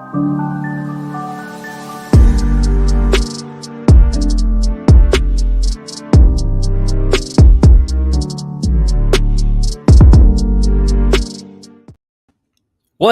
What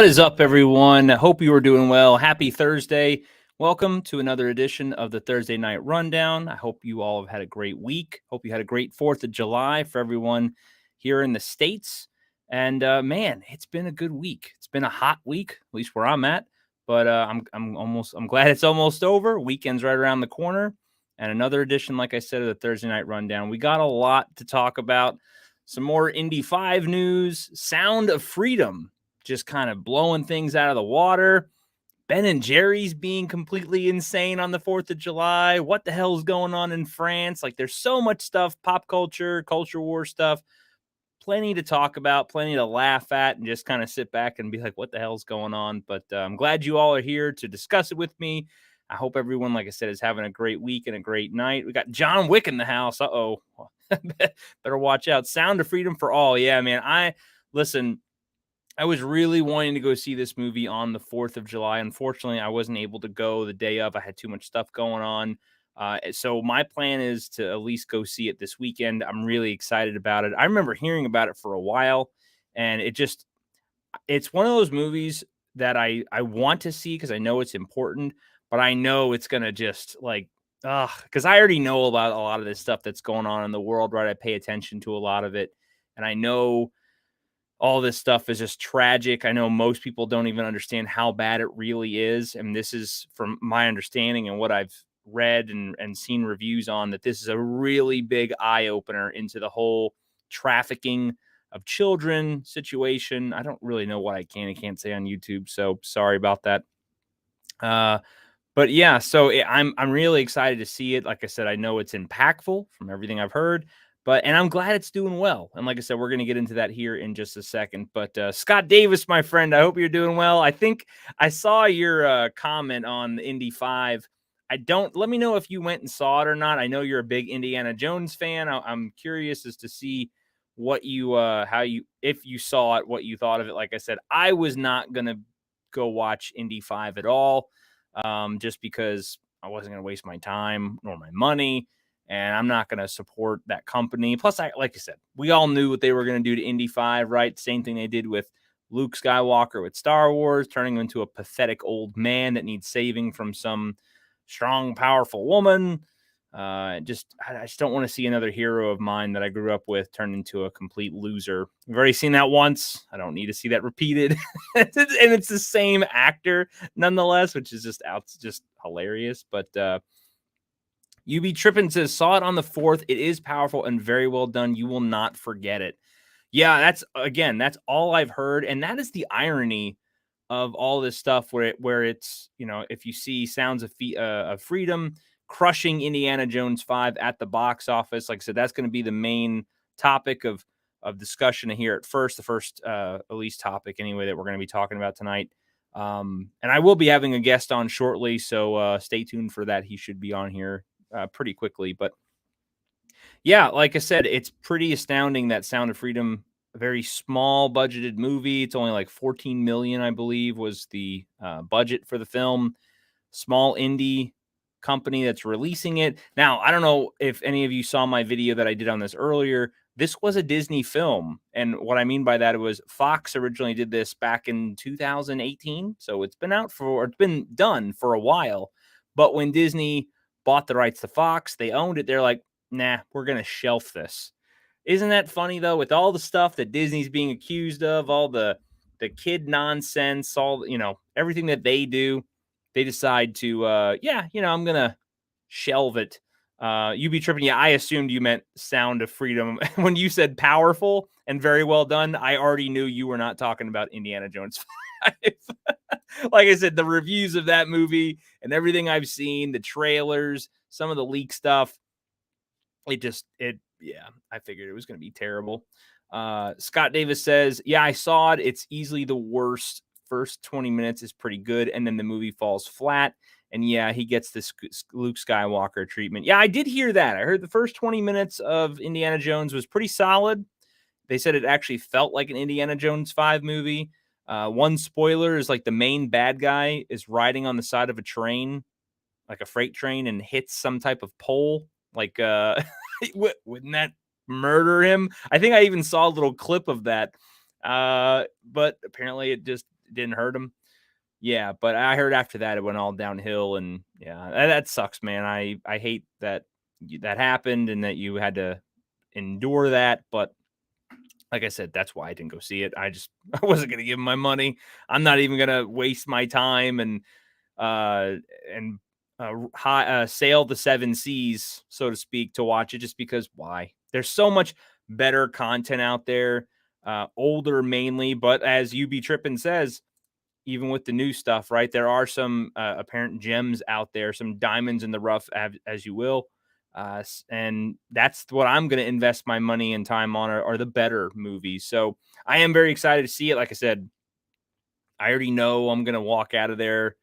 is up, everyone? I hope you are doing well. Happy Thursday. Welcome to another edition of the Thursday Night Rundown. I hope you all have had a great week. Hope you had a great 4th of July for everyone here in the States. And man, it's been a good week. It's been a hot week, at least where I'm at. But I'm glad it's almost over. Weekend's right around the corner. And another edition, like I said, of the Thursday Night Rundown. We got a lot to talk about. Some more Indy 5 news, Sound of Freedom, just kind of blowing things out of the water. Ben and Jerry's being completely insane on the 4th of July. What the hell's going on in France? Like, there's so much stuff, pop culture, culture war stuff, plenty to talk about, plenty to laugh at, and just kind of sit back and be like, what the hell's going on? But I'm glad you all are here to discuss it with me. I hope everyone, like I said, is having a great week and a great night. We got John Wick in the house. Uh-oh. Better watch out. Sound of Freedom for all. Yeah, man. Listen, I was really wanting to go see this movie on the 4th of July. Unfortunately, I wasn't able to go the day of. I had too much stuff going on. So my plan is to at least go see it this weekend. I'm really excited about it. I remember hearing about it for a while, and it's one of those movies that I want to see because I know it's important, but I know it's going to just because I already know about a lot of this stuff that's going on in the world, right? I pay attention to a lot of it, and I know all this stuff is just tragic. I know most people don't even understand how bad it really is. And this is, from my understanding and what I've read and seen reviews on, that this is a really big eye opener into the whole trafficking of children situation. I don't really know what I can and can't say on YouTube, so sorry about that. But yeah, so I'm really excited to see it. Like I said, I know it's impactful from everything I've heard. And I'm glad it's doing well. And like I said, we're going to get into that here in just a second. But Scott Davis, my friend, I hope you're doing well. I think I saw your comment on the Indy 5. Let me know if you went and saw it or not. I know you're a big Indiana Jones fan. I'm curious as to see what if you saw it, what you thought of it. Like I said, I was not going to go watch Indy 5 at all, just because I wasn't going to waste my time nor my money. And I'm not going to support that company. Plus, like I said, we all knew what they were going to do to Indy 5, right? Same thing they did with Luke Skywalker with Star Wars, turning him into a pathetic old man that needs saving from some strong, powerful woman. I just don't want to see another hero of mine that I grew up with turn into a complete loser. We've already seen that once. I don't need to see that repeated. And it's the same actor nonetheless, which is just hilarious. But UB Trippin says, saw it on the 4th. It is powerful and very well done. You will not forget it. Yeah, that's all I've heard. And that is the irony of all this stuff where it's, if you see Sounds of Freedom crushing Indiana Jones 5 at the box office, like I said, that's going to be the main topic of discussion here at first, the first at least topic anyway that we're going to be talking about tonight. And I will be having a guest on shortly, so stay tuned for that. He should be on here pretty quickly. But yeah, like I said, it's pretty astounding that Sound of Freedom, a very small budgeted movie. It's only like 14 million, I believe, was the budget for the film. Small indie company that's releasing it. Now, I don't know if any of you saw my video that I did on this earlier. This was a Disney film. And what I mean by that was Fox originally did this back in 2018. So it's been done for a while. But when Disney bought the rights to Fox, they owned it. They're like, nah, we're going to shelf this. Isn't that funny, though, with all the stuff that Disney's being accused of, all the kid nonsense, everything that they do, they decide to, I'm going to shelve it. You be tripping. Yeah, I assumed you meant Sound of Freedom. When you said powerful and very well done, I already knew you were not talking about Indiana Jones 5. Like I said, the reviews of that movie and everything I've seen, the trailers, some of the leak stuff, I figured it was going to be terrible. Scott Davis says, yeah, I saw it. It's easily the worst. First 20 minutes is pretty good, and then the movie falls flat. And yeah, he gets this Luke Skywalker treatment. Yeah, I did hear that. I heard the first 20 minutes of Indiana Jones was pretty solid. They said it actually felt like an Indiana Jones 5 movie. One spoiler is like the main bad guy is riding on the side of a train, like a freight train, and hits some type of pole. Like, wouldn't that murder him? I think I even saw a little clip of that. But apparently it just didn't hurt him. Yeah, but I heard after that it went all downhill, and yeah, that sucks, man. I hate that that happened and that you had to endure that. But like I said, that's why I didn't go see it. I wasn't gonna give him my money. I'm not even gonna waste my time uh and sail the seven seas, so to speak, to watch it, just because why? There's so much better content out there, older mainly, but as UB Trippin says, even with the new stuff, right? There are some apparent gems out there, some diamonds in the rough, as you will. And that's what I'm going to invest my money and time on are the better movies. So I am very excited to see it. Like I said, I already know I'm going to walk out of there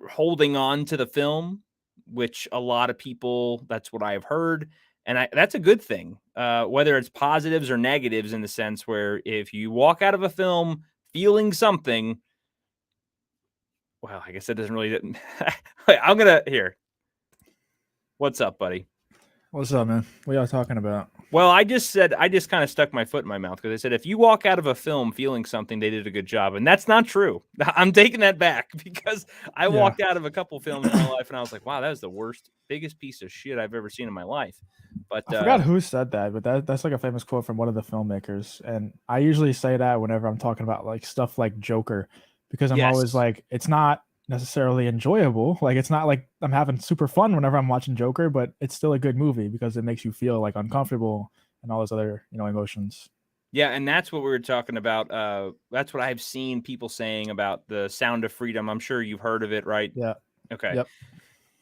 holding on to the film, which a lot of people, that's what I've heard. And that's a good thing, whether it's positives or negatives, in the sense where if you walk out of a film feeling something, well, I guess that doesn't really. I'm going to, here. What's up, buddy? What's up, man? What y'all talking about? Well, I just kind of stuck my foot in my mouth because I said, if you walk out of a film feeling something, they did a good job. And that's not true. I'm taking that back, because I Yeah, walked out of a couple films in my life and I was like, wow, that was the worst, biggest piece of shit I've ever seen in my life. But I forgot who said that, but that's like a famous quote from one of the filmmakers. And I usually say that whenever I'm talking about like stuff like Joker, because I'm always yes. like, it's not necessarily enjoyable. Like it's not like I'm having super fun whenever I'm watching Joker, but it's still a good movie because it makes you feel like uncomfortable and all those other, emotions. Yeah, and that's what we were talking about. That's what I've seen people saying about the Sound of Freedom. I'm sure you've heard of it, right? Yeah. Okay. Yep.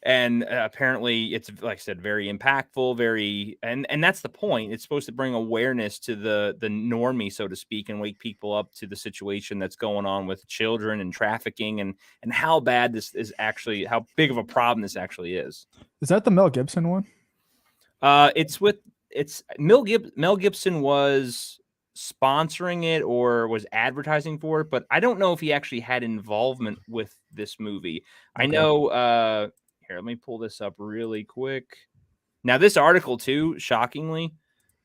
And apparently it's, like I said, very impactful, very, and that's the point. It's supposed to bring awareness to the normie, so to speak, and wake people up to the situation that's going on with children and trafficking, and how bad this is actually, how big of a problem this actually is. Is that the Mel Gibson one? It's Mel Gibson was sponsoring it or was advertising for it, but I don't know if he actually had involvement with this movie. I Okay. know, here, let me pull this up really quick. Now, this article too, shockingly,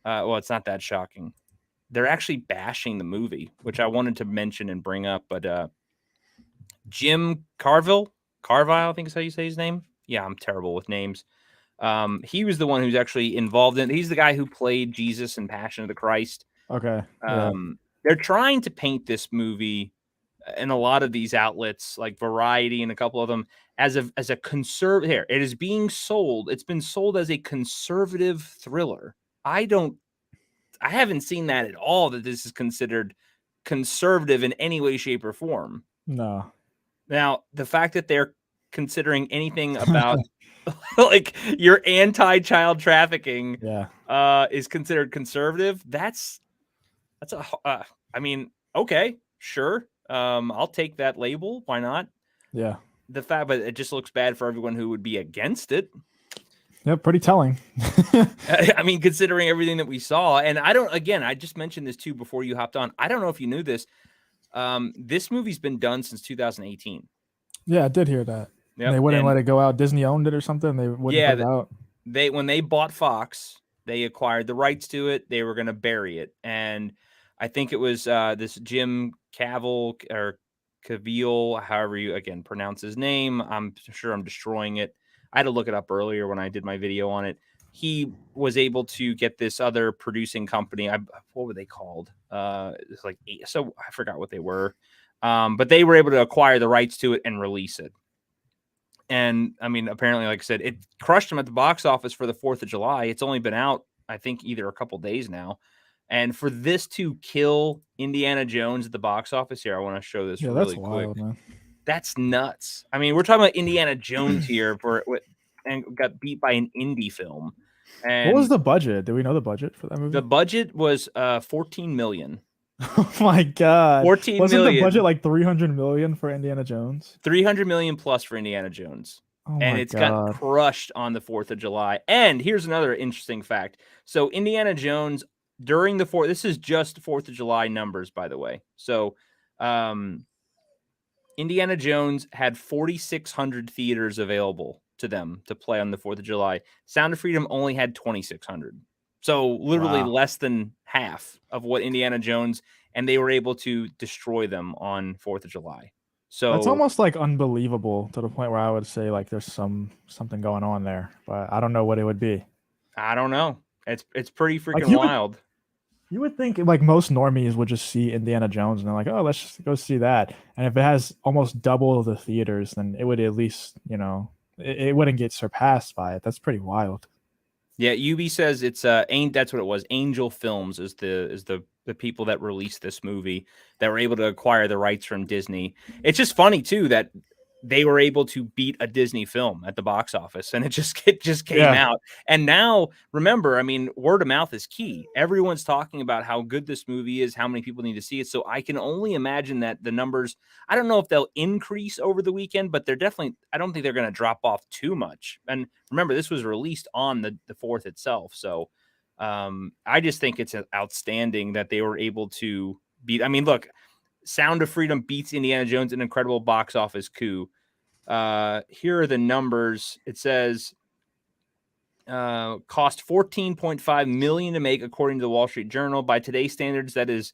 well, it's not that shocking. They're actually bashing the movie, which I wanted to mention and bring up, but Jim Carville, I think is how you say his name. Yeah, I'm terrible with names. He was the one who's actually involved in. He's the guy who played Jesus in Passion of the Christ. Okay. Yeah. They're trying to paint this movie in a lot of these outlets, like Variety and a couple of them, as a conservative. Here, it is being sold. It's been sold as a conservative thriller. I haven't seen that at all, that this is considered conservative in any way, shape, or form. No. Now, the fact that they're considering anything about like your anti-child trafficking Yeah. is considered conservative, that's I mean, okay, sure. I'll take that label. Why not? Yeah. The fact, but it just looks bad for everyone who would be against it. Yeah. Pretty telling. I mean, considering everything that we saw, and I just mentioned this too before you hopped on. I don't know if you knew this. This movie's been done since 2018. Yeah, I did hear that. And Yep. they wouldn't And let it go out. Disney owned it or something. They wouldn't yeah, put it out. when they bought Fox, they acquired the rights to it. They were going to bury it, and I think it was this Jim Cavill or Cavill, however you again pronounce his name. I'm sure I'm destroying it. I had to look it up earlier when I did my video on it. He was able to get this other producing company. What were they called? It's like so I forgot what they were, but they were able to acquire the rights to it and release it. And I mean, apparently, like I said, it crushed them at the box office for the 4th of July. It's only been out, I think, either a couple days now. And for this to kill Indiana Jones at the box office, here, I want to show this Yeah, that's really quick. wild, man. That's nuts. I mean, we're talking about Indiana Jones here and got beat by an indie film. And What was the budget? Do we know the budget for that movie? the budget was 14 million. Oh my god. 14 Wasn't the million. budget like 300 million for Indiana Jones? 300 million plus for Indiana Jones. Oh And my it's got god. crushed on the 4th of July. And here's another interesting fact. So Indiana Jones during the fourth. This is just 4th of July numbers, by the way. So, um, Indiana Jones had 4,600 theaters available to them to play on the 4th of July. Sound of Freedom only had 2,600. So literally Wow. less than half of what Indiana Jones, and they were able to destroy them on 4th of July. That's So almost like unbelievable to the point where I would say like there's something going on there, but I don't know what it would be. I don't know. It's pretty Like freaking wild. you would think like most normies would just see Indiana Jones and they're like, oh, let's just go see that. And if it has almost double the theaters, then it would at least, it wouldn't get surpassed by it. That's pretty wild. Yeah, UB says it's ain't that's what it was. Angel Films is the people that released this movie that were able to acquire the rights from Disney. It's just funny too that they were able to beat a Disney film at the box office, and it just came Yeah. out. And now, remember, I mean, word of mouth is key. Everyone's talking about how good this movie is, how many people need to see it. So I can only imagine that the numbers, I don't know if they'll increase over the weekend, but they're definitely, I don't think they're going to drop off too much. And remember, this was released on the 4th itself. So I just think it's outstanding that they were able to beat. I mean, look, Sound of Freedom beats Indiana Jones, an incredible box office coup. Here are the numbers. It says cost $14.5 million to make, according to the Wall Street Journal. By today's standards, that is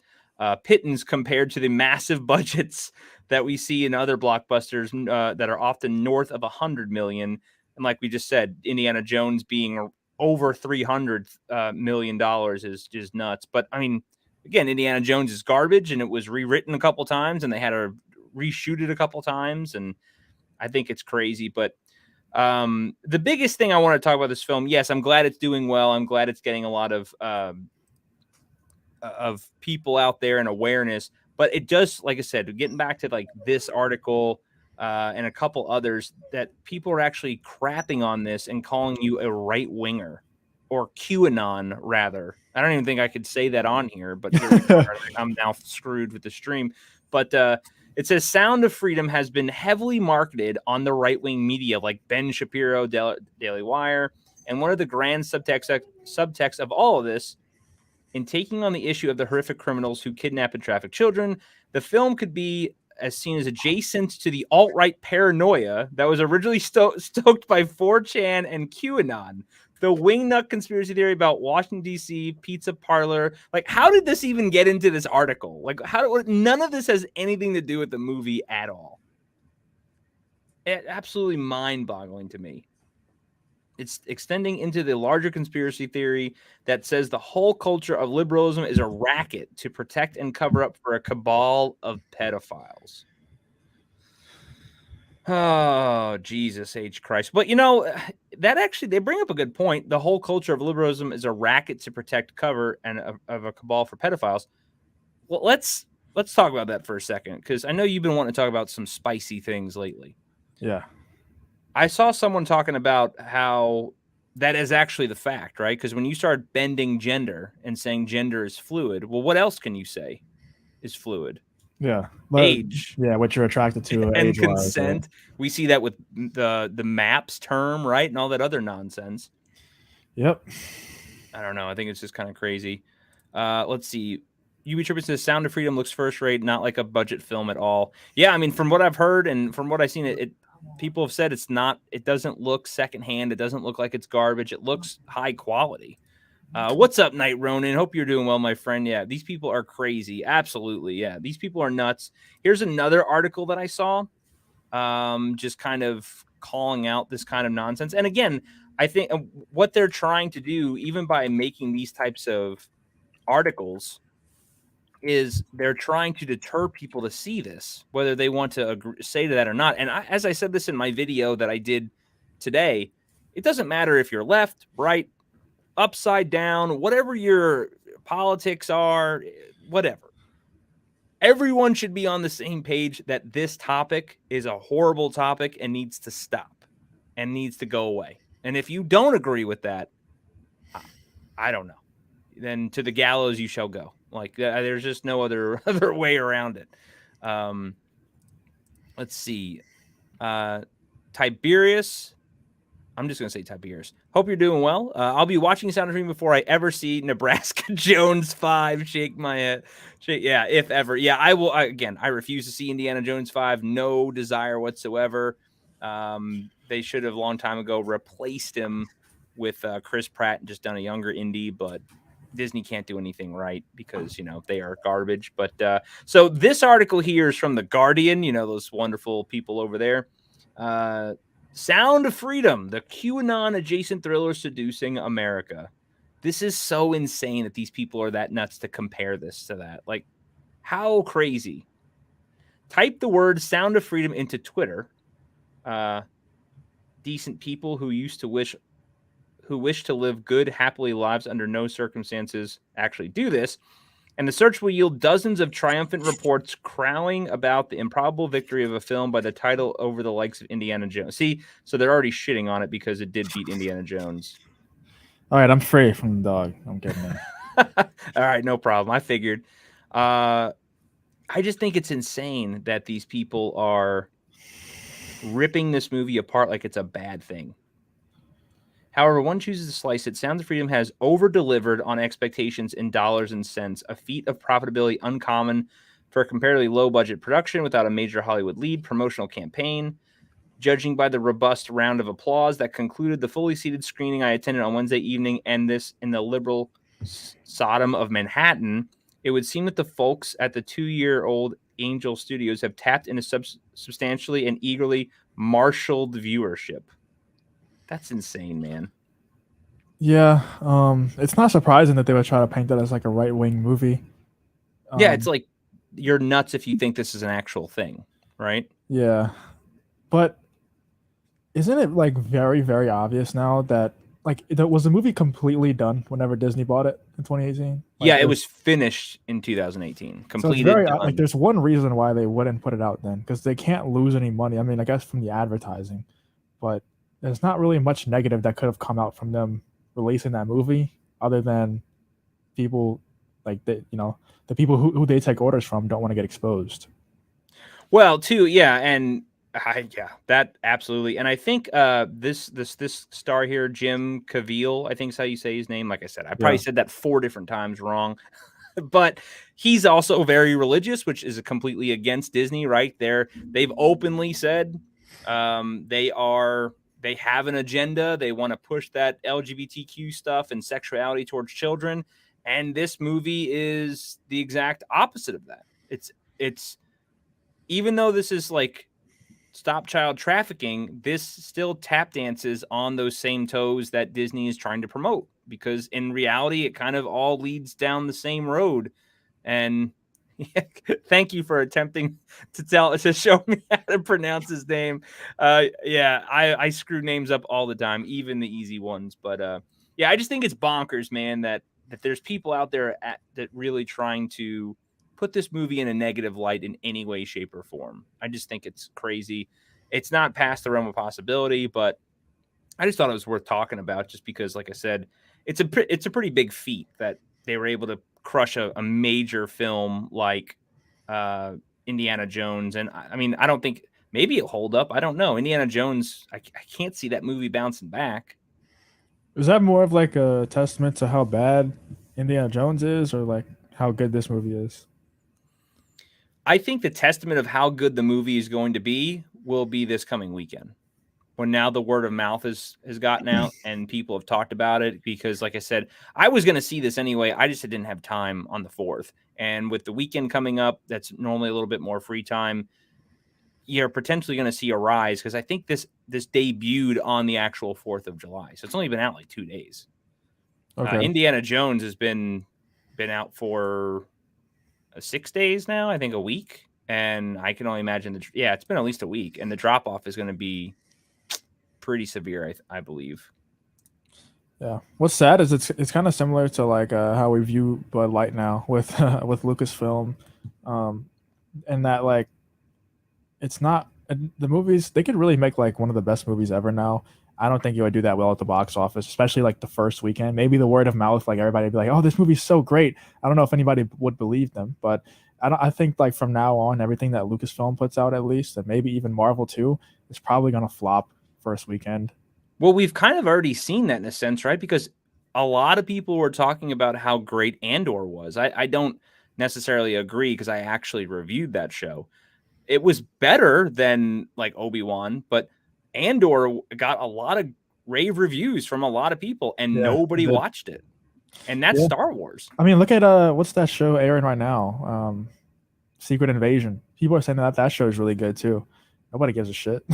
pittance compared to the massive budgets that we see in other blockbusters that are often north of $100 million. And like we just said, Indiana Jones being over $300 million is just nuts. But I mean, again, Indiana Jones is garbage, and it was rewritten a couple times, and they had to reshoot it a couple times, and I think it's crazy. But the biggest thing I want to talk about this film, yes, I'm glad it's doing well. I'm glad it's getting a lot of people out there and awareness. But it does, like I said, getting back to like this article and a couple others, that people are actually crapping on this and calling you a right winger, or QAnon rather. I don't even think I could say that on here, but here we are. I'm now screwed with the stream. But it says Sound of Freedom has been heavily marketed on the right-wing media like Ben Shapiro, Daily Wire, and one of the grand subtext of all of this, in taking on the issue of the horrific criminals who kidnap and traffic children, the film could be as seen as adjacent to the alt-right paranoia that was originally stoked by 4chan and QAnon. The wingnut conspiracy theory about Washington, D.C., pizza parlor. Like, how did this even get into this article? Like, none of this has anything to do with the movie at all. Absolutely mind-boggling to me. It's extending into the larger conspiracy theory that says the whole culture of liberalism is a racket to protect and cover up for a cabal of pedophiles. Oh, Jesus H. Christ. But that actually, they bring up a good point. The whole culture of liberalism is a racket to protect cover and of a cabal for pedophiles. Well, let's talk about that for a second, because I know you've been wanting to talk about some spicy things lately. Yeah. I saw someone talking about how that is actually the fact, right? Because when you start bending gender and saying gender is fluid, well, what else can you say is fluid? Yeah. But Age yeah, what you're attracted to and age wise. Yeah. consent. We see that with the MAPS term, right? And all that other nonsense. Yep. I don't know. I think it's just kind of crazy. Let's see. UB Trippin says Sound of Freedom looks first rate, not like a budget film at all. Yeah, I mean, from what I've heard and from what I've seen, it people have said it's not. It doesn't look secondhand. It doesn't look like it's garbage. It looks high quality. What's up, Night Ronin? Hope you're doing well, my friend. Yeah, these people are crazy. Absolutely. Yeah, these people are nuts. Here's another article that I saw, just kind of calling out this kind of nonsense. And again, I think what they're trying to do, even by making these types of articles, is they're trying to deter people to see this, whether they want to say to that or not. And as I said this in my video that I did today, it doesn't matter if you're left, right, upside down, whatever your politics are, whatever. Everyone should be on the same page that this topic is a horrible topic and needs to stop and needs to go away. And if you don't agree with that, I don't know. Then to the gallows you shall go. Like, there's just no other way around it. Let's see. Tiberius I'm just gonna say type of years. Hope you're doing well. I'll be watching Sound of Freedom before I ever see Nebraska Jones 5. Shake my head. Yeah, if ever. Yeah, I will. Again, I refuse to see Indiana Jones 5. No desire whatsoever. They should have a long time ago replaced him with Chris Pratt and just done a younger Indy, but Disney can't do anything right because they are garbage. But so this article here is from The Guardian. Those wonderful people over there. Sound of Freedom, the QAnon adjacent thriller seducing America. This is so insane that these people are that nuts to compare this to that. Like, how crazy. Type the word Sound of Freedom into Twitter. Decent people who wish to live good, happily lives under no circumstances actually do this. And the search will yield dozens of triumphant reports crowing about the improbable victory of a film by the title over the likes of Indiana Jones. See, so they're already shitting on it because it did beat Indiana Jones. All right, I'm free from the dog. I'm getting there. All right, no problem. I figured. I just think it's insane that these people are ripping this movie apart like it's a bad thing. However, one chooses to slice it. Sounds of Freedom has over-delivered on expectations in dollars and cents, a feat of profitability uncommon for a comparatively low-budget production without a major Hollywood lead promotional campaign. Judging by the robust round of applause that concluded the fully seated screening I attended on Wednesday evening, and this in the liberal Sodom of Manhattan, it would seem that the folks at the 2-year-old Angel Studios have tapped into substantially and eagerly marshaled viewership. That's insane, man. Yeah, it's not surprising that they would try to paint that as like a right-wing movie. Yeah, it's like you're nuts if you think this is an actual thing, right? Yeah, but isn't it like very, very obvious now that was the movie completely done whenever Disney bought it in 2018? Yeah, it was finished in 2018. So it's Completed. very done. like there's one reason why they wouldn't put it out then, because they can't lose any money. I mean, I guess from the advertising, but there's not really much negative that could have come out from them releasing that movie, other than people like the people who they take orders from don't want to get exposed. Well, too, yeah, and yeah, that absolutely. And I think this star here, Jim Caviezel, I think is how you say his name. Like I said, I probably said that 4 different times wrong. But he's also very religious, which is completely against Disney, right? They've openly said they have an agenda. They want to push that LGBTQ stuff and sexuality towards children. And this movie is the exact opposite of that. It's even though this is like stop child trafficking, this still tap dances on those same toes that Disney is trying to promote, because in reality, it kind of all leads down the same road. And thank you for attempting to show me how to pronounce his name. Yeah, I screw names up all the time, even the easy ones. But yeah, I just think it's bonkers, man, that there's people out there that really trying to put this movie in a negative light in any way, shape, or form. I just think it's crazy. It's not past the realm of possibility, but I just thought it was worth talking about, just because, like I said, it's a pretty big feat that they were able to crush a major film like Indiana Jones. And I mean, I don't think maybe it'll hold up. I don't know. Indiana Jones, I can't see that movie bouncing back. Is that more of like a testament to how bad Indiana Jones is, or like how good this movie is? I think the testament of how good the movie is going to be will be this coming weekend, when now the word of mouth has gotten out and people have talked about it. Because, like I said, I was going to see this anyway. I just didn't have time on the 4th. And with the weekend coming up, that's normally a little bit more free time. You're potentially going to see a rise, because I think this debuted on the actual 4th of July. So it's only been out like 2 days. Okay. Indiana Jones has been out for 6 days now, I think a week. And I can only imagine it's been at least a week. And the drop off is going to be pretty severe, I believe. Yeah. What's sad is it's kind of similar to like how we view Bud Light now with with Lucasfilm, and that like it's not the movies. They could really make like one of the best movies ever now. I don't think you would do that well at the box office, especially like the first weekend. Maybe the word of mouth, like everybody would be like, "Oh, this movie's so great." I don't know if anybody would believe them, but I think like from now on, everything that Lucasfilm puts out, at least, and maybe even Marvel too, is probably gonna flop first weekend. Well, we've kind of already seen that in a sense, right? Because a lot of people were talking about how great Andor was. I don't necessarily agree because I actually reviewed that show. It was better than like Obi-Wan, but Andor got a lot of rave reviews from a lot of people and Yeah, nobody the, watched it. And that's yeah. Star Wars. I mean, look at what's that show airing right now? Secret Invasion. People are saying that that show is really good too. Nobody gives a shit.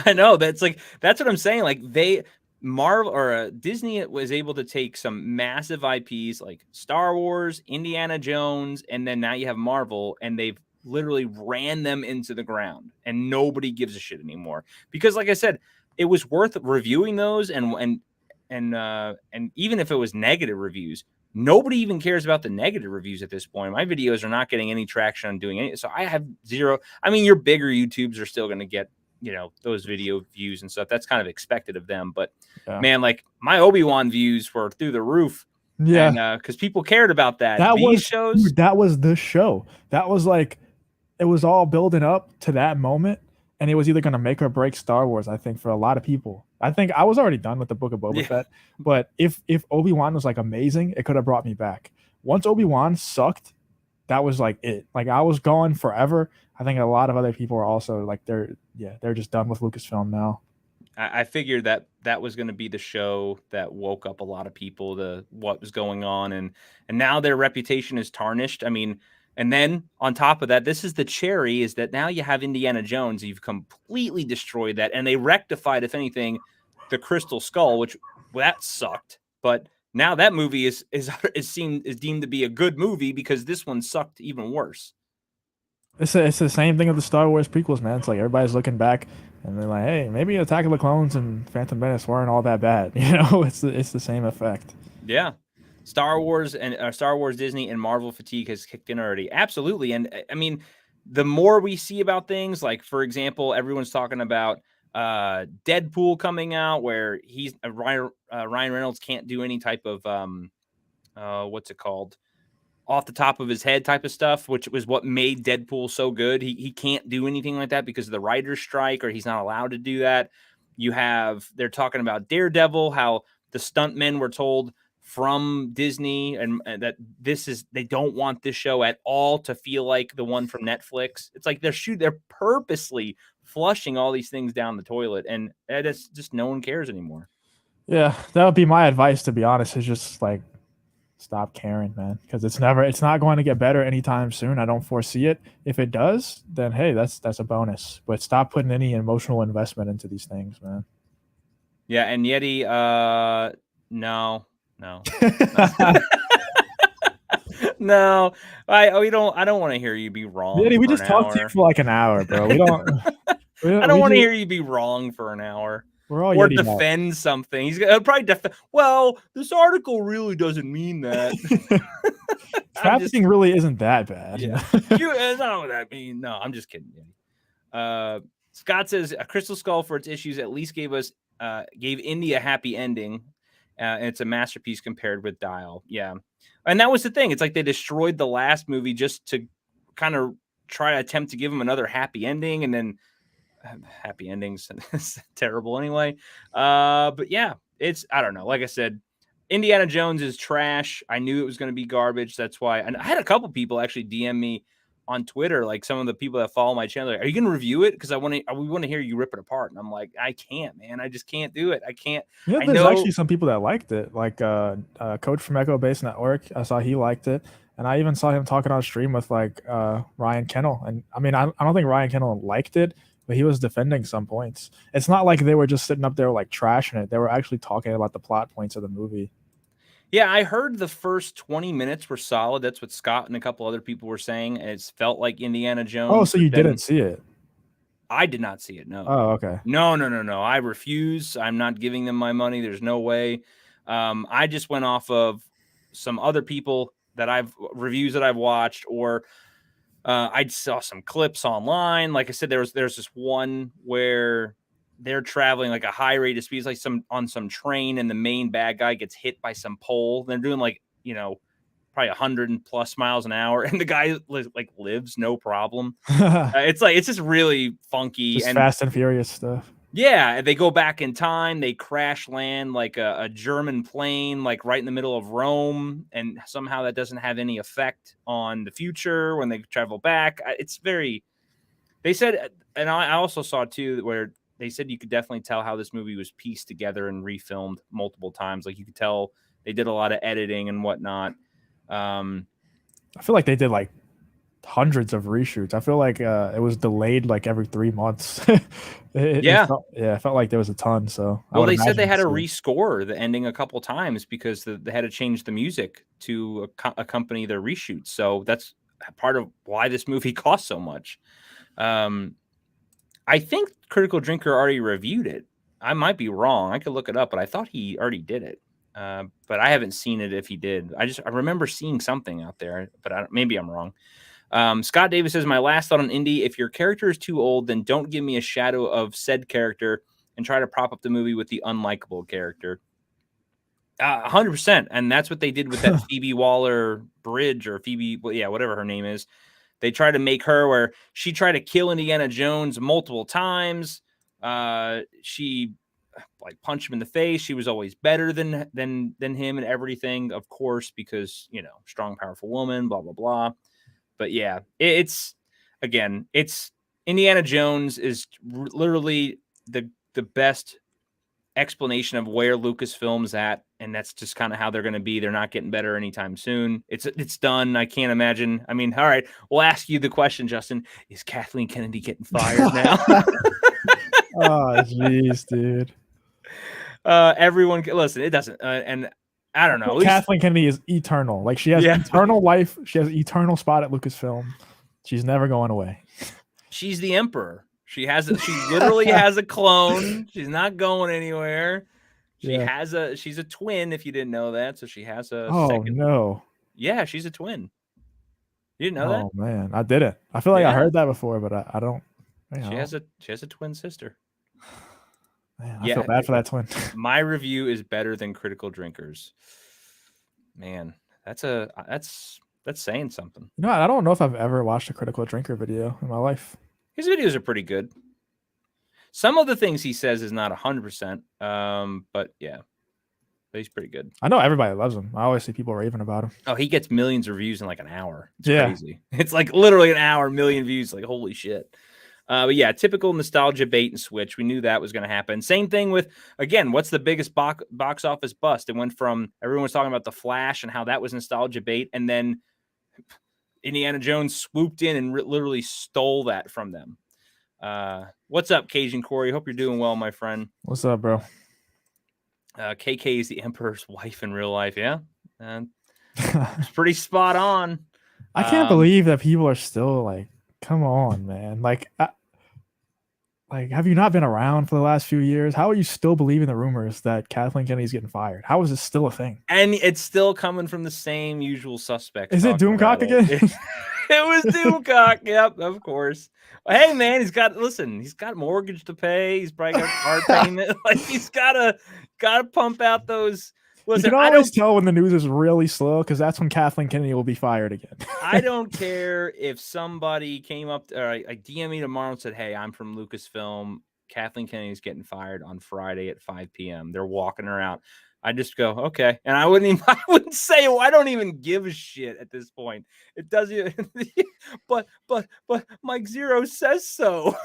I know that's what I'm saying. Like they Marvel or Disney was able to take some massive IPs like Star Wars, Indiana Jones, and then now you have Marvel, and they've literally ran them into the ground, and nobody gives a shit anymore. Because, like I said, it was worth reviewing those, and even if it was negative reviews, nobody even cares about the negative reviews at this point. My videos are not getting any traction on doing any, so I have zero. I mean, your bigger YouTubes are still going to get those video views and stuff. That's kind of expected of them. But Yeah. man, like my Obi-Wan views were through the roof, Yeah. and because people cared about that. That These was shows, dude, that was the show. That was like it was all building up to that moment, and it was either gonna make or break Star Wars, I think, for a lot of people. I think I was already done with the Book of Boba yeah, Fett, but if Obi-Wan was like amazing, it could have brought me back. Once Obi-Wan sucked, that was like it. Like I was gone forever. I think a lot of other people are also like they're just done with Lucasfilm now. I figured that that was going to be the show that woke up a lot of people to what was going on, and now their reputation is tarnished. I mean, and then on top of that, this is the cherry: is that now you have Indiana Jones. You've completely destroyed that, and they rectified, if anything, the Crystal Skull, which that sucked. But now that movie is deemed to be a good movie because this one sucked even worse. It's the same thing with the Star Wars prequels, man. It's like everybody's looking back and they're like, hey, maybe Attack of the Clones and Phantom Menace weren't all that bad. It's the same effect. Yeah. Star Wars and Star Wars, Disney, and Marvel fatigue has kicked in already. Absolutely. And I mean, the more we see about things, like for example, everyone's talking about Deadpool coming out where he's Ryan Reynolds can't do any type of what's it called? Off the top of his head type of stuff, which was what made Deadpool so good. He can't do anything like that because of the writer's strike, or he's not allowed to do that. They're talking about Daredevil, how the stuntmen were told from Disney and that they don't want this show at all to feel like the one from Netflix. It's like they're purposely flushing all these things down the toilet, and it's just no one cares anymore. Yeah, that would be my advice, to be honest, is just like stop caring, man, because it's not going to get better anytime soon. I don't foresee it. If it does, then hey, that's a bonus. But stop putting any emotional investment into these things, man. Yeah, and Yeti, no, no. No, I don't want to hear you be wrong Yeah, we for an just talked to you hour. for like an hour, bro. We don't. I don't We want to just hear you be wrong for an hour we're all or Yeti out. defend something. He's gonna probably defend. Well, this article really doesn't mean that. I'm just Trafficking really isn't that bad. yeah. That's not what that means. No, I'm just kidding. Scott says a Crystal Skull for its issues at least gave Indy a happy ending, and it's a masterpiece compared with Dial. Yeah, and that was the thing. It's like they destroyed the last movie just to kind of try to attempt to give him another happy ending, and then happy endings terrible anyway. But yeah, I don't know. Like I said, Indiana Jones is trash. I knew it was going to be garbage. That's why. And I had a couple people actually DM me on Twitter, like some of the people that follow my channel. Like, are you going to review it? Because we want to hear you rip it apart. And I'm like, I can't, man. I just can't do it. I can't. I There's know. actually some people that liked it, like Coach from Echo Base Network. I saw he liked it, and I even saw him talking on stream with like Ryan Kennel. And I mean, I don't think Ryan Kennel liked it, but he was defending some points. It's not like they were just sitting up there like trashing it. They were actually talking about the plot points of the movie. Yeah, I heard the first 20 minutes were solid. That's what Scott and a couple other people were saying. And it's felt like Indiana Oh, Jones, so but you then didn't see it? I did not see it. No, Oh, okay. no, no, no, no. I refuse. I'm not giving them my money. There's no way. I just went off of some other people that reviews that I've watched, or I saw some clips online. Like I said, there's this one where they're traveling like a high rate of speed, it's like some train, and the main bad guy gets hit by some pole. They're doing like probably 100+ miles an hour, and the guy lives no problem. It's just really funky, Just and Fast and Furious stuff. Yeah, they go back in time. They crash land like a German plane, like right in the middle of Rome, and somehow that doesn't have any effect on the future when they travel back. It's very. They said, and I also saw too where they said you could definitely tell how this movie was pieced together and refilmed multiple times. Like you could tell they did a lot of editing and whatnot. I feel like they did like hundreds of reshoots. I feel like it was delayed like every 3 months. Yeah. It felt like there was a ton. So I Well, would they said they imagine had to so. rescore the ending a couple times because they had to change the music to accompany their reshoots. So that's part of why this movie cost so much. I think Critical Drinker already reviewed it. I might be wrong. I could look it up, but I thought he already did it. But I haven't seen it if he did. I remember seeing something out there, but maybe I'm wrong. Scott Davis says, my last thought on Indy, if your character is too old, then don't give me a shadow of said character and try to prop up the movie with the unlikable character. 100%. And that's what they did with that Phoebe Waller Bridge or Phoebe, well, yeah, whatever her name is. They tried to make her where she tried to kill Indiana Jones multiple times. She like punched him in the face. She was always better than him and everything, of course, because strong, powerful woman, blah blah blah. But yeah, it's Indiana Jones is literally the best explanation of where Lucasfilm's at, and that's just kind of how they're going to be. They're not getting better anytime soon. It's done. I can't imagine. I mean, all right, we'll ask you the question, Justin. Is Kathleen Kennedy getting fired now? Oh, jeez, dude. Everyone, listen, it doesn't, and I don't know. At least, Kathleen Kennedy is eternal. Like she has eternal life. She has an eternal spot at Lucasfilm. She's never going away. She's the emperor. She literally has a clone. She's not going anywhere. She's a twin, if you didn't know that. So she has a second. No. Yeah, she's a twin. You didn't know that? Oh man, I didn't. I feel like I heard that before, but I don't. She has a twin sister. Man, I feel bad for that twin. My review is better than Critical Drinkers. Man, that's saying something. I don't know if I've ever watched a Critical Drinker video in my life. His videos are pretty good. Some of the things he says is not 100%, but yeah, he's pretty good. I know everybody loves him. I always see people raving about him. Oh, he gets millions of views in like an hour. It's crazy. It's like literally an hour, million views. Like, holy shit. But yeah, typical nostalgia bait and switch. We knew that was going to happen. Same thing with, again, what's the biggest box office bust? It went from everyone was talking about The Flash and how that was nostalgia bait, and then Indiana Jones swooped in and literally stole that from them. What's up, Cajun Corey? Hope you're doing well, my friend. What's up, bro? KK is the Emperor's wife in real life. Yeah. It's pretty spot on. I can't believe that people are still like, come on, man. Like, have you not been around for the last few years? How are you still believing the rumors that Kathleen Kennedy's getting fired? How is this still a thing? And it's still coming from the same usual suspects. Is it Doomcock again? It was Doomcock. Yep, of course. Hey, man, he's got mortgage to pay. He's probably got car payment. Like he's gotta pump out those. Listen, you can always tell when the news is really slow because that's when Kathleen Kennedy will be fired again. I don't care if somebody came up or I DM me tomorrow and said, "Hey, I'm from Lucasfilm. Kathleen Kennedy's getting fired on Friday at 5 p.m. They're walking her out." I just go, okay, and I wouldn't say, well, I don't even give a shit at this point. It doesn't, but Mike Zero says so.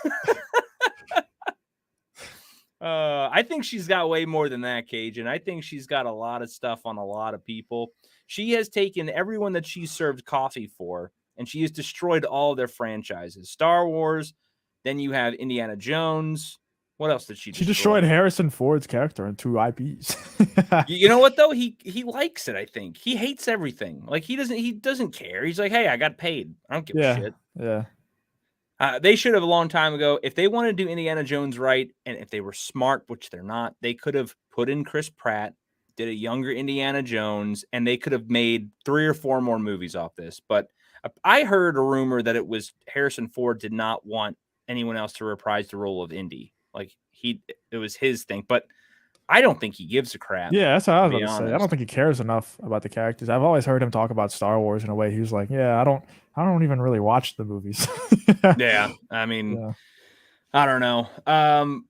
I think she's got way more than that, Cajun. I think she's got a lot of stuff on a lot of people. She has taken everyone that she served coffee for, and she has destroyed all their franchises. Star Wars, then you have Indiana Jones. What else did she destroy? She destroyed Harrison Ford's character in 2 IPs. You know what though? He likes it, I think. He hates everything. Like he doesn't care. He's like, hey, I got paid. I don't give a shit. Yeah. They should have a long time ago. If they wanted to do Indiana Jones right, and if they were smart, which they're not, they could have put in Chris Pratt, did a younger Indiana Jones, and they could have made 3 or 4 more movies off this. But I heard a rumor that it was Harrison Ford did not want anyone else to reprise the role of Indy. Like it was his thing, but I don't think he gives a crap. Yeah, that's what I was about to say. I don't think he cares enough about the characters. I've always heard him talk about Star Wars in a way. He was like, "Yeah, I don't even really watch the movies." Yeah, I mean, I don't know.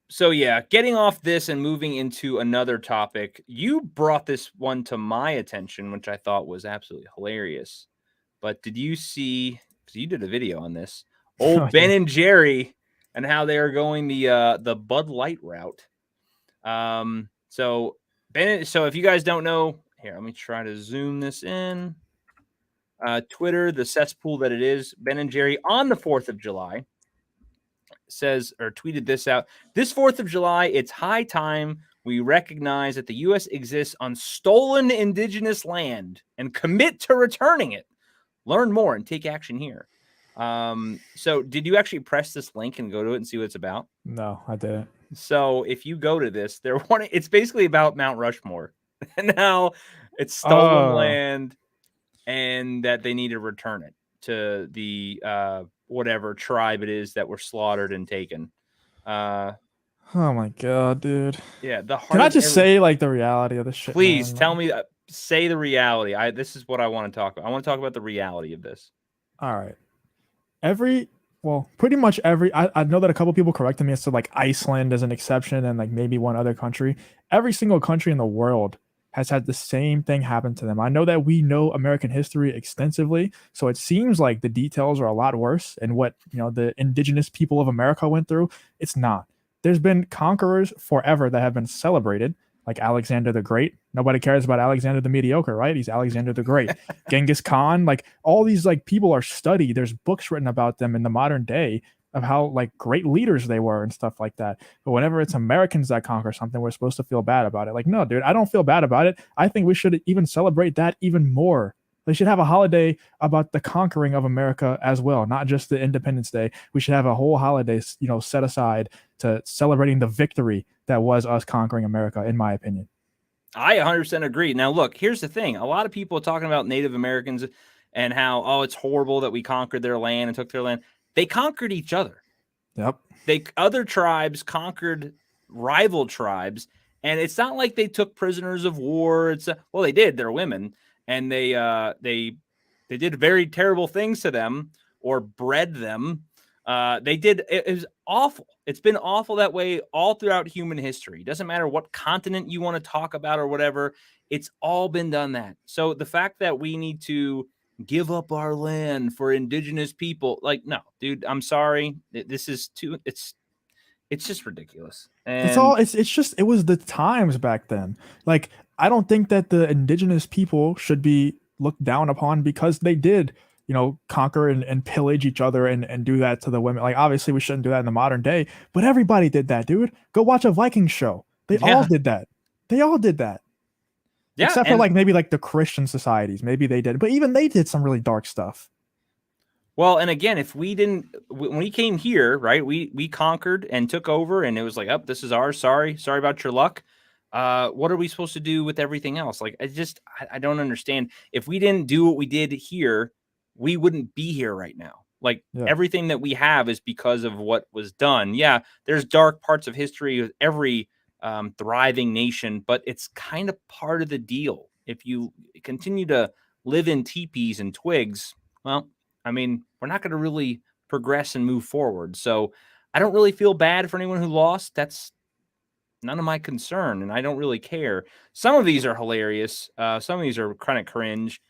So yeah, getting off this and moving into another topic, you brought this one to my attention, which I thought was absolutely hilarious. But did you see? Because you did a video on this, Oh old Ben yeah. and Jerry, and how they are going the Bud Light route. So Ben, so if you guys don't know, here, let me try to zoom this in. Twitter, the cesspool that it is, Ben and Jerry on the 4th of July says or tweeted this out. This 4th of July, it's high time we recognize that the U.S. exists on stolen indigenous land and commit to returning it. Learn more and take action here. So did you actually press this link and go to it and see what it's about? No, I didn't. So if you go to this, it's basically about Mount Rushmore and how it's stolen Oh, land and that they need to return it to the whatever tribe it is that were slaughtered and taken. Uh, oh my god, dude. yeah, the Can heart I of just every. say like the reality of this shit, Please man? tell me, say the reality. This is what I want to talk about. I want to talk about the reality of this. All right. Every well, pretty much every I know that a couple people corrected me as to like Iceland as an exception and like maybe one other country. Every single country in the world has had the same thing happen to them. I know that we know American history extensively, so it seems like the details are a lot worse and what, the indigenous people of America went through. It's not. There's been conquerors forever that have been celebrated, like Alexander the Great. Nobody cares about Alexander the Mediocre, right? He's Alexander the Great. Genghis Khan, like all these like people are studied. There's books written about them in the modern day of how like great leaders they were and stuff like that. But whenever it's Americans that conquer something, we're supposed to feel bad about it. Like, no, dude, I don't feel bad about it. I think we should even celebrate that even more. They should have a holiday about the conquering of America as well, not just the Independence Day. We should have a whole holiday, set aside to celebrating the victory that was us conquering America, in my opinion. I 100% agree. Now, look, here's the thing. A lot of people are talking about Native Americans and how, oh, it's horrible that we conquered their land and took their land. They conquered each other. Yep. Other tribes conquered rival tribes, and it's not like they took prisoners of war. Well, they did. They're women, and they did very terrible things to them or bred them. They did. It was awful. It's been awful that way all throughout human history. Doesn't matter what continent you want to talk about or whatever. It's all been done that. So the fact that we need to give up our land for indigenous people, like, no, dude, I'm sorry. This is too. It's just ridiculous. It's And all it's just it was the times back then. Like I don't think that the indigenous people should be looked down upon because they did, conquer and pillage each other and do that to the women. Like obviously we shouldn't do that in the modern day, but everybody did that, dude. Go watch a Viking show. They all yeah, did that. They all did that. yeah, Except for and like maybe like the Christian societies. Maybe they did. But even they did some really dark stuff. well, and again, if we didn't, when we came here, right, we conquered and took over, and it was like, oh, this is ours. Sorry about your luck. What are we supposed to do with everything else? Like, I don't understand. If we didn't do what we did here, we wouldn't be here right now. Like Yeah. everything that we have is because of what was done. Yeah, there's dark parts of history with every thriving nation, but it's kind of part of the deal. If you continue to live in teepees and twigs, well, I mean, we're not going to really progress and move forward. So I don't really feel bad for anyone who lost. That's none of my concern, and I don't really care. Some of these are hilarious. Some of these are kind of cringe.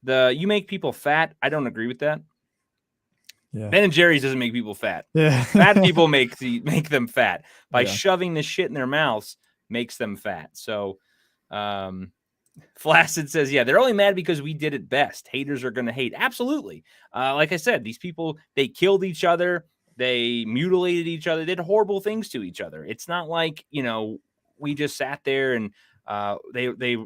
You make people fat. I don't agree with that. Yeah. Ben and Jerry's doesn't make people fat. Yeah. Fat people make them fat by Yeah. shoving this shit in their mouths makes them fat. So, Flaccid says, yeah, they're only mad because we did it best. Haters are going to hate. Absolutely. Like I said, these people, they killed each other. They mutilated each other. They did horrible things to each other. It's not like, we just sat there and they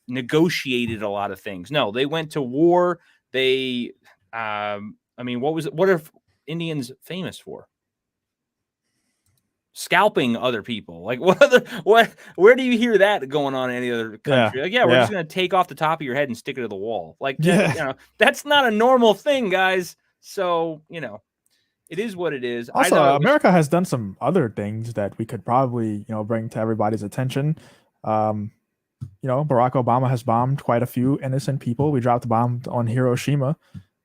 negotiated a lot of things. No, they went to war. They, I mean, what are Indians famous for? Scalping other people. Like where do you hear that going on in any other Yeah. country? Like, yeah, we're just Yeah. gonna take off the top of your head and stick it to the wall. Like, Yeah. that's not a normal thing, guys. So, it is what it is. I Also, thought it was. America has done some other things that we could probably, bring to everybody's attention. Um, Barack Obama has bombed quite a few innocent people. We dropped a bomb on Hiroshima,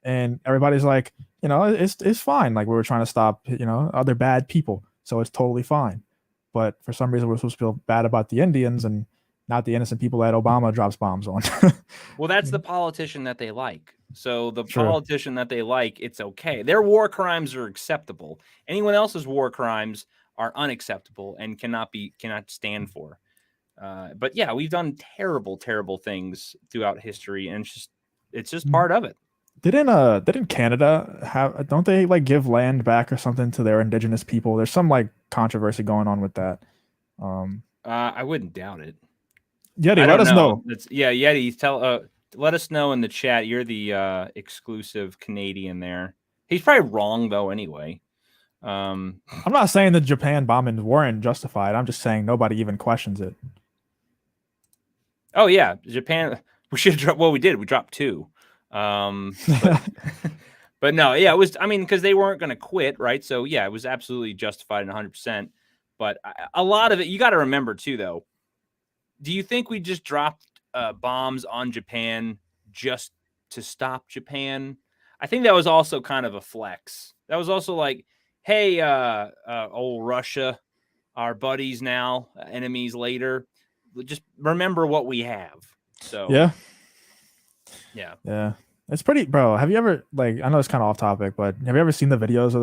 and everybody's like, it's fine. Like we were trying to stop, other bad people, so it's totally fine. but for some reason we're supposed to feel bad about the Indians and not the innocent people that Obama drops bombs on. Well, that's the politician that they like. So the True. politician that they like, it's okay. Their war crimes are acceptable. Anyone else's war crimes are unacceptable and cannot stand for. But yeah, we've done terrible, terrible things throughout history, and it's just part of it. Didn't Canada have, don't they like give land back or something to their indigenous people? There's some like controversy going on with that. Um I wouldn't doubt it. Yeti, I let don't us know. know. Yeti. Let us know in the chat. You're the exclusive Canadian there. He's probably wrong though. Anyway, um, I'm not saying the Japan bombings weren't justified. I'm just saying nobody even questions it. oh yeah, Japan. We should drop. Well, we did. We dropped two. But but no, yeah, it was. I mean, because they weren't going to quit, right? So yeah, it was absolutely justified and 100%. But a lot of it, you got to remember too, though. Do you think we just dropped bombs on Japan just to stop Japan? I think that was also kind of a flex. That was also like, hey, old Russia, our buddies now, enemies later. Just remember what we have. So Yeah. yeah. Yeah. It's pretty, bro. Have you ever, like, I know it's kind of off topic, but have you ever seen the videos of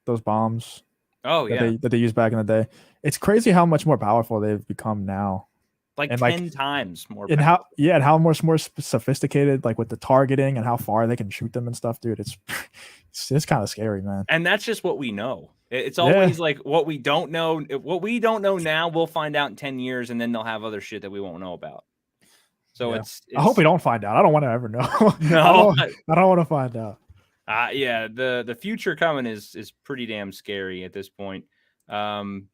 those bombs Oh that yeah. they used back in the day? It's crazy how much more powerful they've become now. Like And like 10 times more and powerful. and how much more sophisticated, like with the targeting and how far they can shoot them and stuff, dude. It's kind of scary, man. And that's just what we know. It's Yeah. always like what we don't know. What we don't know now, we'll find out in 10 years, and then they'll have other shit that we won't know about. So Yeah. it's I hope we it's don't find out. I don't want to ever know. no, I don't want to find out. yeah. The future coming is pretty damn scary at this point. Um,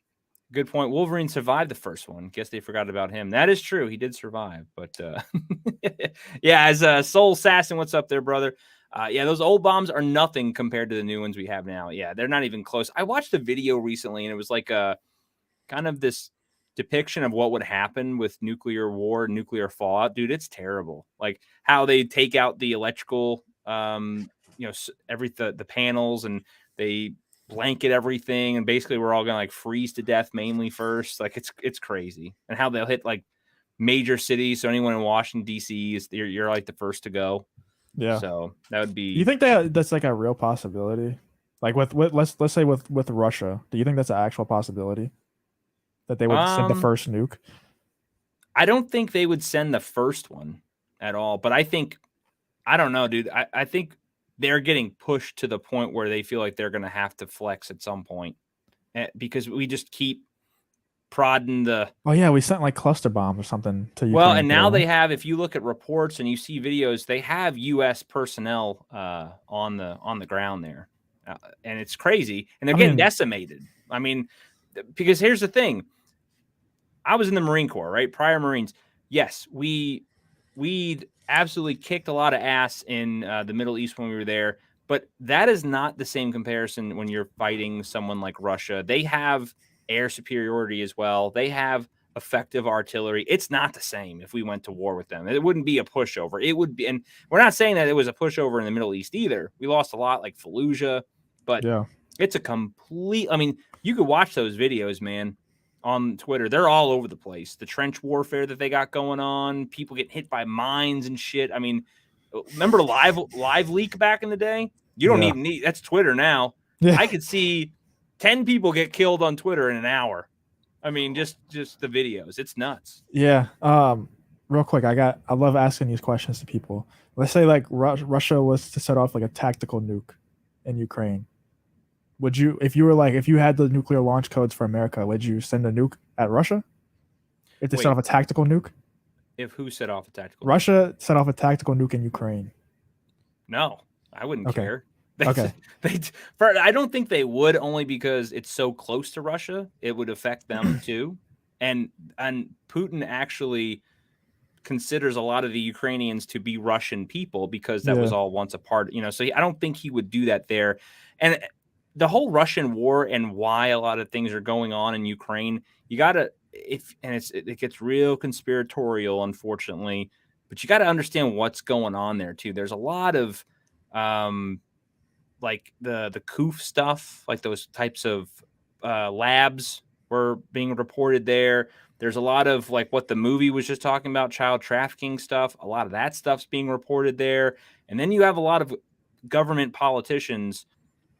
good point. Wolverine survived the first one. Guess they forgot about him. That is true. He did survive, but yeah. As Soul Assassin, what's up there, brother? Yeah, those old bombs are nothing compared to the new ones we have now. Yeah, they're not even close. I watched a video recently, and it was like a kind of this depiction of what would happen with nuclear war, nuclear fallout. Dude, it's terrible. Like how they take out the electrical, the panels, and they blanket everything, and basically we're all gonna like freeze to death mainly first. Like it's crazy, and how they'll hit like major cities. So anyone in Washington D.C. is you're like the first to go. Yeah. So that would Do you be. think that's like a real possibility? Like with let's say with Russia, do you think that's an actual possibility that they would send the Um, first nuke? I don't think they would send the first one at all, but I don't know, dude. I think they're getting pushed to the point where they feel like they're going to have to flex at some point because we just keep prodding the. Oh yeah, we sent like cluster bombs or something to Well, Ukraine and now too. they have. If you look at reports and you see videos, they have U.S. personnel on the ground there, and it's crazy, and they're I getting mean, decimated. I mean, because here's the thing: I was in the Marine Corps, right? Prior Marines. Yes, we absolutely kicked a lot of ass in the Middle East when we were there, but that is not the same comparison when you're fighting someone like Russia. They have air superiority as well. They have effective artillery. It's not the same if we went to war with them. It wouldn't be a pushover. It would be, and we're not saying that it was a pushover in the Middle East either. We lost a lot like Fallujah, but yeah, it's a complete. I mean, you could watch those videos, man, on Twitter. They're all over the place. The trench warfare that they got going on, people getting hit by mines and shit. I mean, remember live leak back in the day? You don't yeah, even need that's Twitter now. yeah, I could see 10 people get killed on Twitter in an hour. I mean, just the videos. It's nuts. yeah. Real quick, I love asking these questions to people. Let's say like Russia was to set off like a tactical nuke in Ukraine. Would you, if you were like, if you had the nuclear launch codes for America, would you send a nuke at Russia? If they set Wait, off a tactical nuke? if who set off a tactical nuke? Russia set off a tactical nuke in Ukraine. No, I wouldn't Okay. care. Okay. I don't think they would, only because it's so close to Russia. It would affect them too, and Putin actually considers a lot of the Ukrainians to be Russian people because that was Yeah. all once a part. So I don't think he would do that there, and the whole Russian war and why a lot of things are going on in Ukraine. You gotta it gets real conspiratorial, unfortunately, but you got to understand what's going on there too. There's a lot of like the COOF stuff, like those types of labs were being reported there. There's a lot of like what the movie was just talking about, child trafficking stuff. A lot of that stuff's being reported there. And then you have a lot of government politicians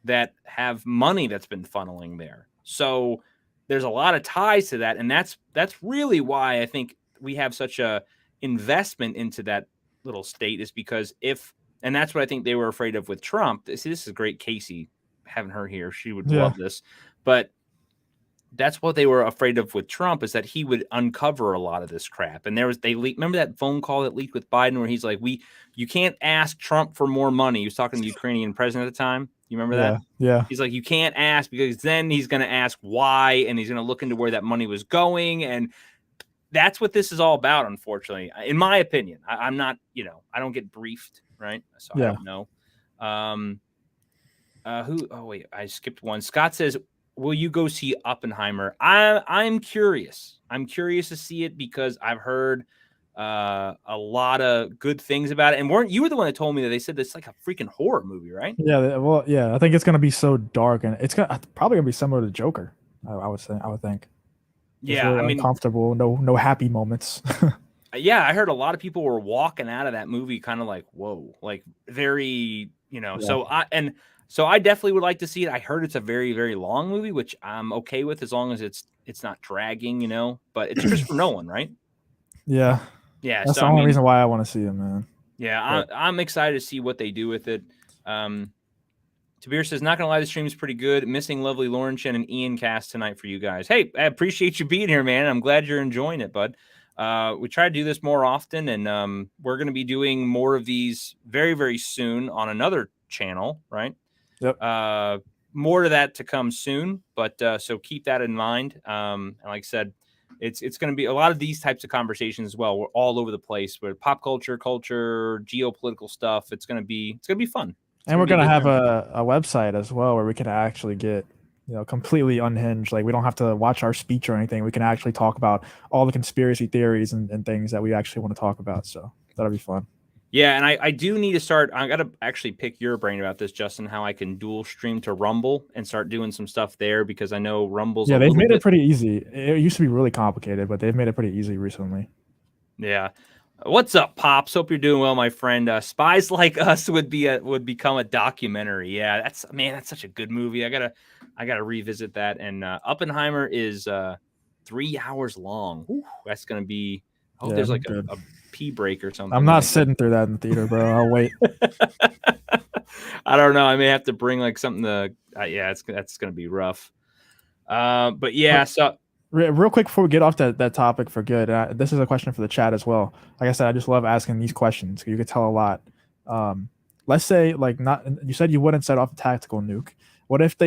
that have money that's been funneling there. So there's a lot of ties to that, and that's really why I think we have such a investment into that little state, is because if, and that's what I think they were afraid of with Trump. This is great. Casey, having her here, she would Yeah. love this, but that's what they were afraid of with Trump, is that he would uncover a lot of this crap. And remember that phone call that leaked with Biden where he's like, you can't ask Trump for more money. He was talking to the Ukrainian president at the time. You remember that? Yeah. He's like, you can't ask, because then he's going to ask why, and he's going to look into where that money was going. And that's what this is all about, unfortunately, in my opinion. I'm not, I don't get briefed, right? So I don't know. Oh wait, I skipped one. Scott says, will you go see Oppenheimer? I'm curious. I'm curious to see it because I've heard a lot of good things about it. And you were the one that told me that they said it's like a freaking horror movie, right? Yeah. Well, yeah. I think it's gonna be so dark, and it's probably gonna be similar to Joker. I would say. I would think. It's Yeah, really uncomfortable. No happy moments. Yeah, I heard a lot of people were walking out of that movie kind of like, whoa, like very, Yeah. So I definitely would like to see it. I heard it's a very, very long movie, which I'm okay with as long as it's not dragging, but it's Christopher Nolan, right? Yeah. Yeah. That's So the only reason why I want to see it, man. Yeah, I'm excited to see what they do with it. Tabir says, not going to lie, the stream is pretty good. Missing lovely Lauren Chen and Ian cast tonight for you guys. Hey, I appreciate you being here, man. I'm glad you're enjoying it, bud. We try to do this more often, and we're going to be doing more of these very, very soon on another channel, right? Yep. More to that to come soon, but so keep that in mind. And like I said, it's going to be a lot of these types of conversations as well. We're all over the place with pop culture, geopolitical stuff. It's going to be fun. And we're gonna have a website as well where we can actually get completely unhinged. Like we don't have to watch our speech or anything. We can actually talk about all the conspiracy theories and things that we actually want to talk about. So that'll be fun. Yeah, and I do need to start. I got to actually pick your brain about this, Justin, how I can dual stream to Rumble and start doing some stuff there, because I know Rumble's they've made it pretty easy. It used to be really complicated, but they've made it pretty easy recently. Yeah. What's up, Pops? Hope you're doing well, my friend. Spies Like Us would become a documentary. Yeah, that's such a good movie. I gotta revisit that. And Oppenheimer is 3 hours long. Ooh, that's gonna be. I hope there's like a pee break or something. I'm not sitting through that in the theater, bro. I'll wait. I don't know. I may have to bring like something to. That's gonna be rough. But yeah, so. Real quick before we get off that topic for good, this is a question for the chat as well. Like I said, I just love asking these questions. You could tell a lot. Let's say, like, not you said you wouldn't set off a tactical nuke. What if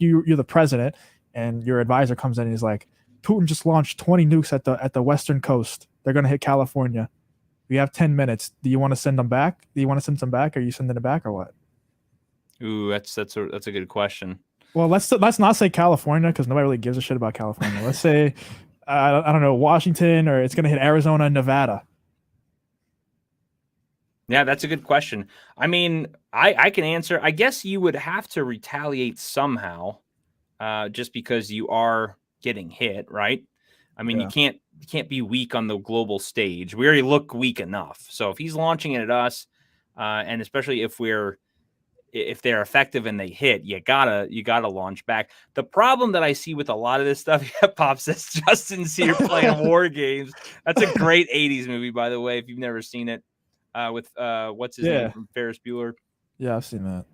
you're the president and your advisor comes in and he's like, Putin just launched 20 nukes at the western coast. They're gonna hit California. We have 10 minutes. Do you want to send them back? Do you want to send them back? Are you sending it back or what? Ooh, that's a good question. Well, let's not say California because nobody really gives a shit about California. Let's say, I don't know, Washington, or it's going to hit Arizona and Nevada. Yeah, that's a good question. I mean, I can answer. I guess you would have to retaliate somehow, just because you are getting hit, right? I mean, you can't be weak on the global stage. We already look weak enough. So if he's launching it at us, and especially if they're effective and they hit, you gotta launch back. The problem that I see with a lot of this stuff, Pop says Justin's here playing war games. That's a great 80s movie, by the way, if you've never seen it, with what's his name from Ferris Bueller. Yeah, I've seen that.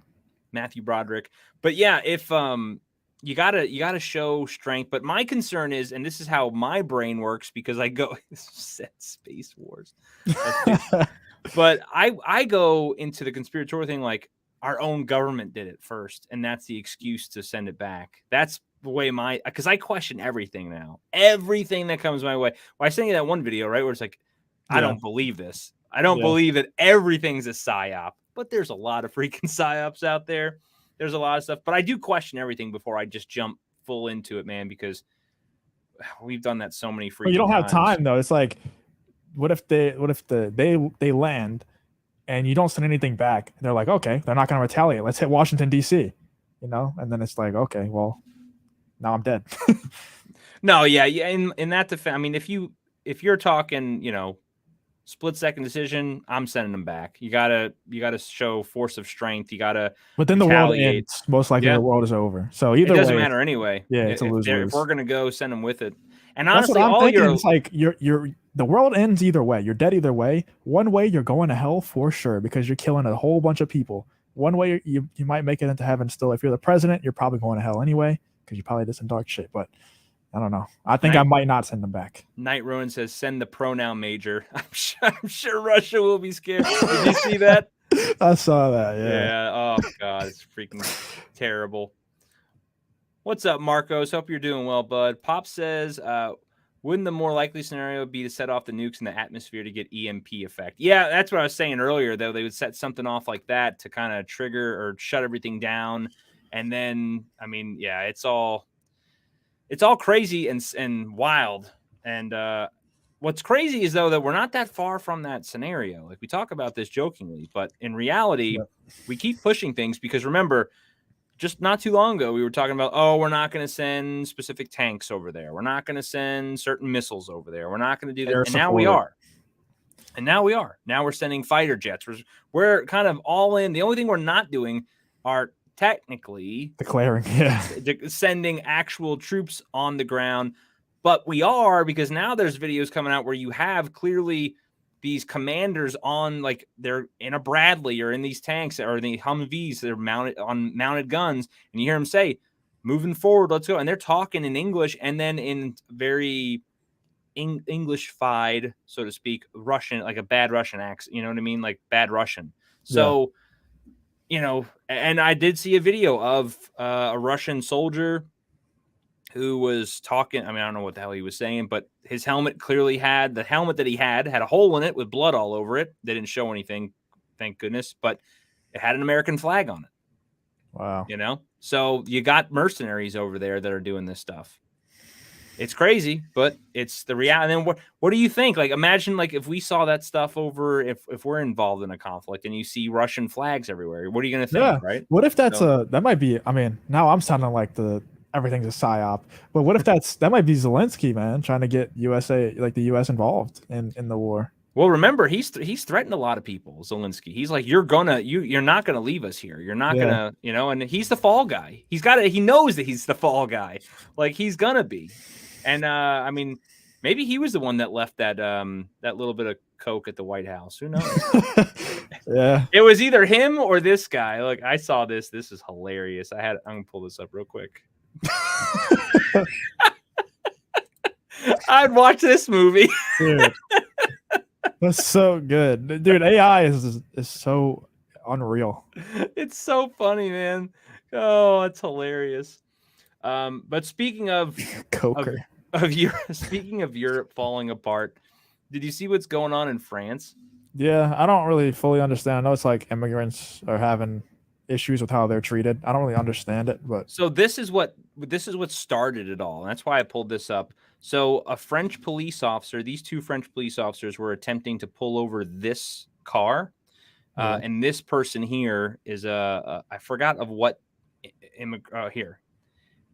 Matthew Broderick. But yeah, if you gotta show strength. But my concern is, and this is how my brain works, because I go Space Wars. But I go into the conspiratorial thing like, our own government did it first, and that's the excuse to send it back. That's the way because I question everything now. Everything that comes my way. Well, I sent you that one video, right, where it's like, I don't believe this. I don't believe that everything's a psyop, but there's a lot of freaking psyops out there. There's a lot of stuff, but I do question everything before I just jump full into it, man, because we've done that so many freaking times. You don't have time though. It's like, what if they land and you don't send anything back? And they're like, okay, they're not going to retaliate. Let's hit Washington, D.C., and then it's like, okay, well, now I'm dead. No, yeah. In that defense, I mean, if you're talking, split second decision, I'm sending them back. You gotta show force of strength. You gotta But then the world retaliate. ends. Most likely, Yeah, the world is over. So it either doesn't way, matter anyway. yeah, it's a If we're lose-lose. gonna go, send them with it. And That's what honestly, I'm all thinking. your It's like you're the world ends either way. You're dead either way. One way you're going to hell for sure because you're killing a whole bunch of people. One way you might make it into heaven still. If you're the president, you're probably going to hell anyway because you probably did some dark shit. But I don't know. I think I night might not send them back. Night Ruin says send the pronoun major. I'm sure Russia will be scared. Did you see that? I saw that. Yeah. Yeah. Oh god, it's freaking terrible. What's up, Marcos? Hope you're doing well, bud. Pop says, wouldn't the more likely scenario be to set off the nukes in the atmosphere to get EMP effect? Yeah, that's what I was saying earlier, though. They would set something off like that to kind of trigger or shut everything down. And then, I mean, yeah, it's all crazy and wild. And what's crazy is, though, that we're not that far from that scenario. Like, we talk about this jokingly, but in reality, we keep pushing things because, remember, just not too long ago, we were talking about, we're not going to send specific tanks over there. We're not going to send certain missiles over there. We're not going to do that. And now we are. Now we're sending fighter jets. We're kind of all in. The only thing we're not doing are technically declaring, sending actual troops on the ground. But we are, because now there's videos coming out where you have clearly these commanders on, like, they're in a Bradley or in these tanks or the Humvees, they're mounted on mounted guns, and you hear them say, moving forward, let's go. And they're talking in English and then in very English-fied, so to speak, Russian, like a bad Russian accent, you know what I mean? Like bad Russian. So, and I did see a video of a Russian soldier who was talking. I mean, I don't know what the hell he was saying, but his helmet clearly had a hole in it with blood all over it. They didn't show anything, thank goodness, but it had an American flag on it. Wow. So you got mercenaries over there that are doing this stuff. It's crazy, but it's the reality. And then what do you think? Like, imagine, like, if we saw that stuff over, if we're involved in a conflict and you see Russian flags everywhere, what are you going to think, right? What if that might be, I mean, now I'm sounding like everything's a psyop, but what if that might be Zelensky, man, trying to get the US involved in the war? Well, remember, he's threatened a lot of people, Zelensky. He's like, you're not gonna leave us here. You're not gonna, and he's the fall guy. He knows that he's the fall guy. Like, he's gonna be. And I mean, maybe he was the one that left that little bit of coke at the White House. Who knows? Yeah. It was either him or this guy. Like, I saw this. This is hilarious. I'm gonna pull this up real quick. I'd watch this movie. Dude, that's so good. Dude, AI is so unreal. It's so funny, man. Oh, it's hilarious. But speaking of Coker. Speaking of Europe falling apart, did you see what's going on in France? Yeah, I don't really fully understand. I know it's like immigrants are having issues with how they're treated. I don't really understand it, but so this is what started it all. And that's why I pulled this up. So a French police officer, these two French police officers were attempting to pull over this car. And this person here is I forgot of what here.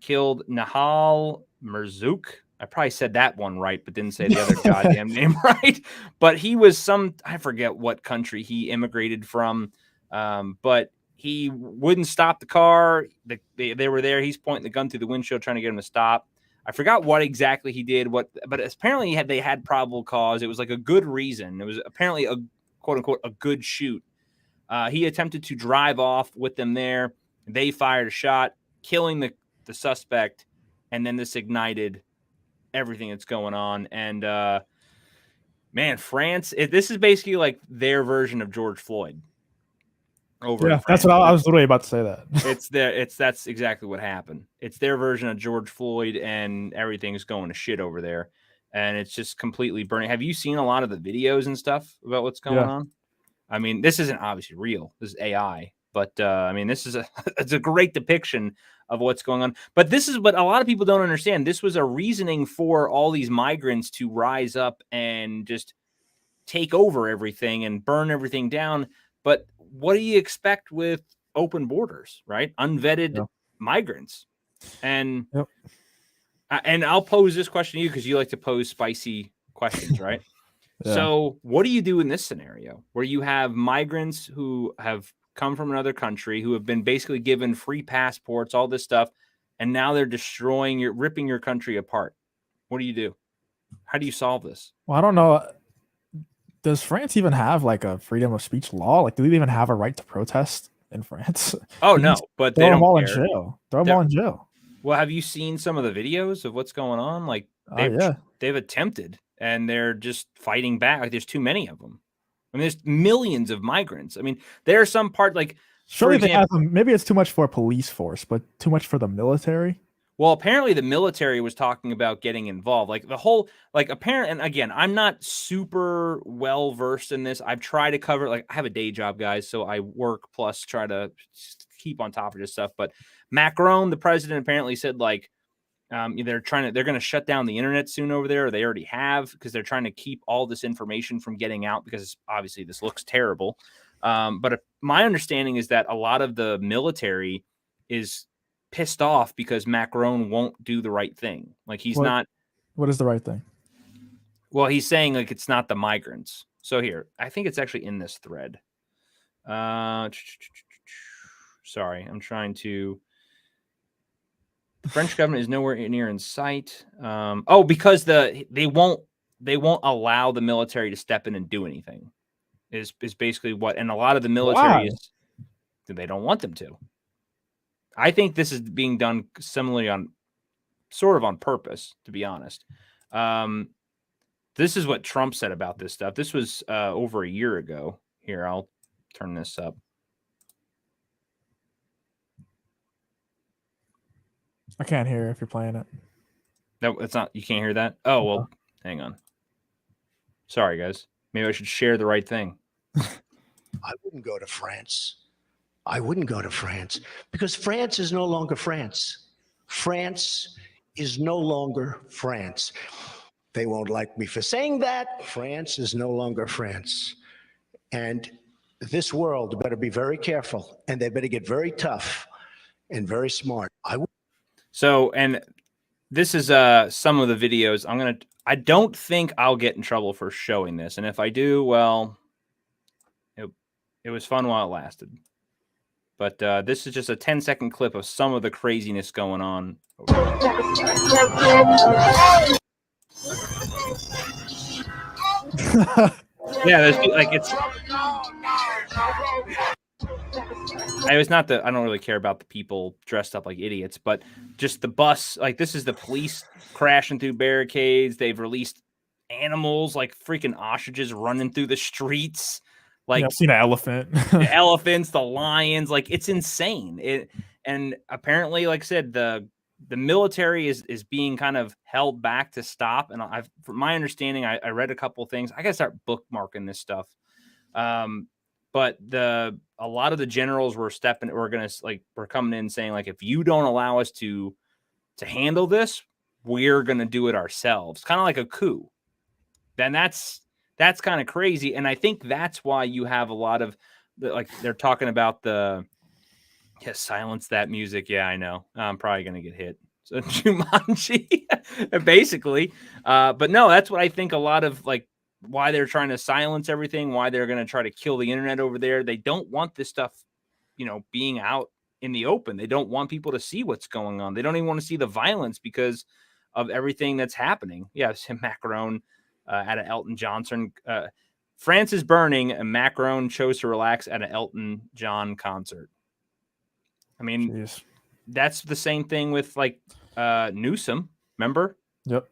Killed Nahal Merzouk. I probably said that one right, but didn't say the other goddamn name right. But he was I forget what country he immigrated from. But he wouldn't stop the car. They were there. He's pointing the gun through the windshield, trying to get him to stop. I forgot what exactly he did. But apparently they had probable cause. It was like a good reason. It was apparently a quote unquote a good shoot. He attempted to drive off with them there. They fired a shot, killing the suspect, and then this ignited everything that's going on. And man, France, this is basically like their version of George Floyd. That's what I was literally about to say. That that's exactly what happened. It's their version of George Floyd, and everything's going to shit over there, and it's just completely burning. Have you seen a lot of the videos and stuff about what's going on? I mean, this isn't obviously real. This is AI, but I mean, this is it's a great depiction of what's going on. But this is what a lot of people don't understand. This was a reasoning for all these migrants to rise up and just take over everything and burn everything down. But what do you expect with open borders, right? Unvetted migrants. And Yep. and I'll pose this question to you because you like to pose spicy questions, right? Yeah. So, what do you do in this scenario where you have migrants who have come from another country who have been basically given free passports, all this stuff, and now they're ripping your country apart? What do you do? How do you solve this? Well, I don't know. Does France even have like a freedom of speech law? Like, do they even have a right to protest in France? Oh You can just no, but they throw them don't all in care. jail. Throw them all in jail. Well, have you seen some of the videos of what's going on? Like Oh yeah. they've attempted and they're just fighting back. Like there's too many of them. I mean, there's millions of migrants. I mean, there are some part like, for Surely they have example, them. Maybe it's too much for a police force, but too much for the military. well, apparently the military was talking about getting involved. Like the whole, like apparent, and again, I'm not super well versed in this. I've tried to cover, like I have a day job, guys, so I work plus try to keep on top of this stuff. But Macron, the president, apparently said like they're going to shut down the internet soon over there, or they already have, because they're trying to keep all this information from getting out because obviously this looks terrible. But my understanding is that a lot of the military is pissed off because Macron won't do the right thing. Like he's What not, What is the right thing? well, he's saying like it's not the migrants. So here, I think it's actually in this thread. Sorry, I'm trying to. The French government is nowhere near in sight. Because they won't allow the military to step in and do anything. Is basically what, and a lot of the military Why? is they don't want them to. I think this is being done similarly on purpose, to be honest. This is what Trump said about this stuff. This was over a year ago. Here, I'll turn this up. I can't hear if you're playing it. No, it's not. You can't hear that? Oh, well, hang on. Sorry, guys. Maybe I should share the right thing. I wouldn't go to France. I wouldn't go to France because France is no longer France. France is no longer France. They won't like me for saying that. France is no longer France. And this world better be very careful, and they better get very tough and very smart. So, and this is some of the videos. I don't think I'll get in trouble for showing this. And if I do, well, it was fun while it lasted. But this is just a 10-second clip of some of the craziness going on. Yeah, there's like it's. I don't really care about the people dressed up like idiots, but just the bus. Like this is the police crashing through barricades. They've released animals like freaking ostriches running through the streets. Like Yeah, I've seen an elephant. the elephants, the lions, like it's insane. And apparently, like I said, the military is being kind of held back to stop. And from my understanding, I read a couple of things. I gotta start bookmarking this stuff. But a lot of the generals were coming in saying like, if you don't allow us to handle this, we're gonna do it ourselves. Kind of like a coup. Then that's kind of crazy. And I think that's why you have a lot of they're talking about silence that music. Yeah, I know. I'm probably going to get hit. So Jumanji, basically. But no, that's what I think a lot of why they're trying to silence everything, why they're going to try to kill the internet over there. They don't want this stuff, being out in the open. They don't want people to see what's going on. They don't even want to see the violence because of everything that's happening. Yeah, Macron at an Elton Johnson. France is burning, and Macron chose to relax at an Elton John concert. I mean, Jeez. That's the same thing with Newsom. Remember? Yep.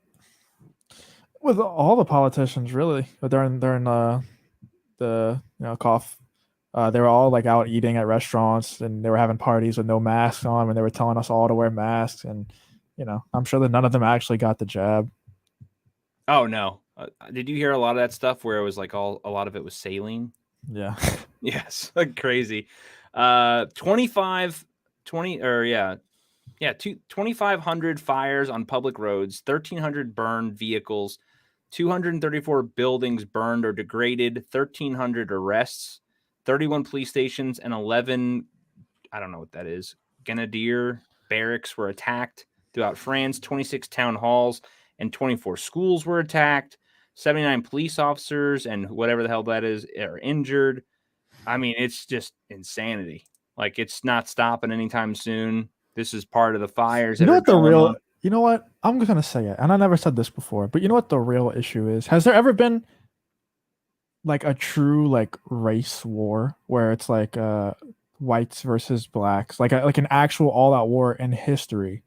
With all the politicians, really, but during the cough, they were all out eating at restaurants, and they were having parties with no masks on, and they were telling us all to wear masks, and I'm sure that none of them actually got the jab. Oh no! Did you hear a lot of that stuff where it was a lot of it was saline? Yeah. Yes, crazy. 2,500 fires on public roads, 1,300 burned vehicles, 234 buildings burned or degraded, 1,300 arrests, 31 police stations, and 11, I don't know what that is, grenadier barracks were attacked throughout France. 26 town halls and 24 schools were attacked. 79 police officers and whatever the hell that is are injured. I mean, it's just insanity. Like, it's not stopping anytime soon. This is part of the fires You that know are what the going real on. you know what? I'm just gonna say it, and I never said this before, but you know what the real issue is? Has there ever been like a true like race war where it's like whites versus blacks, like like an actual all-out war in history?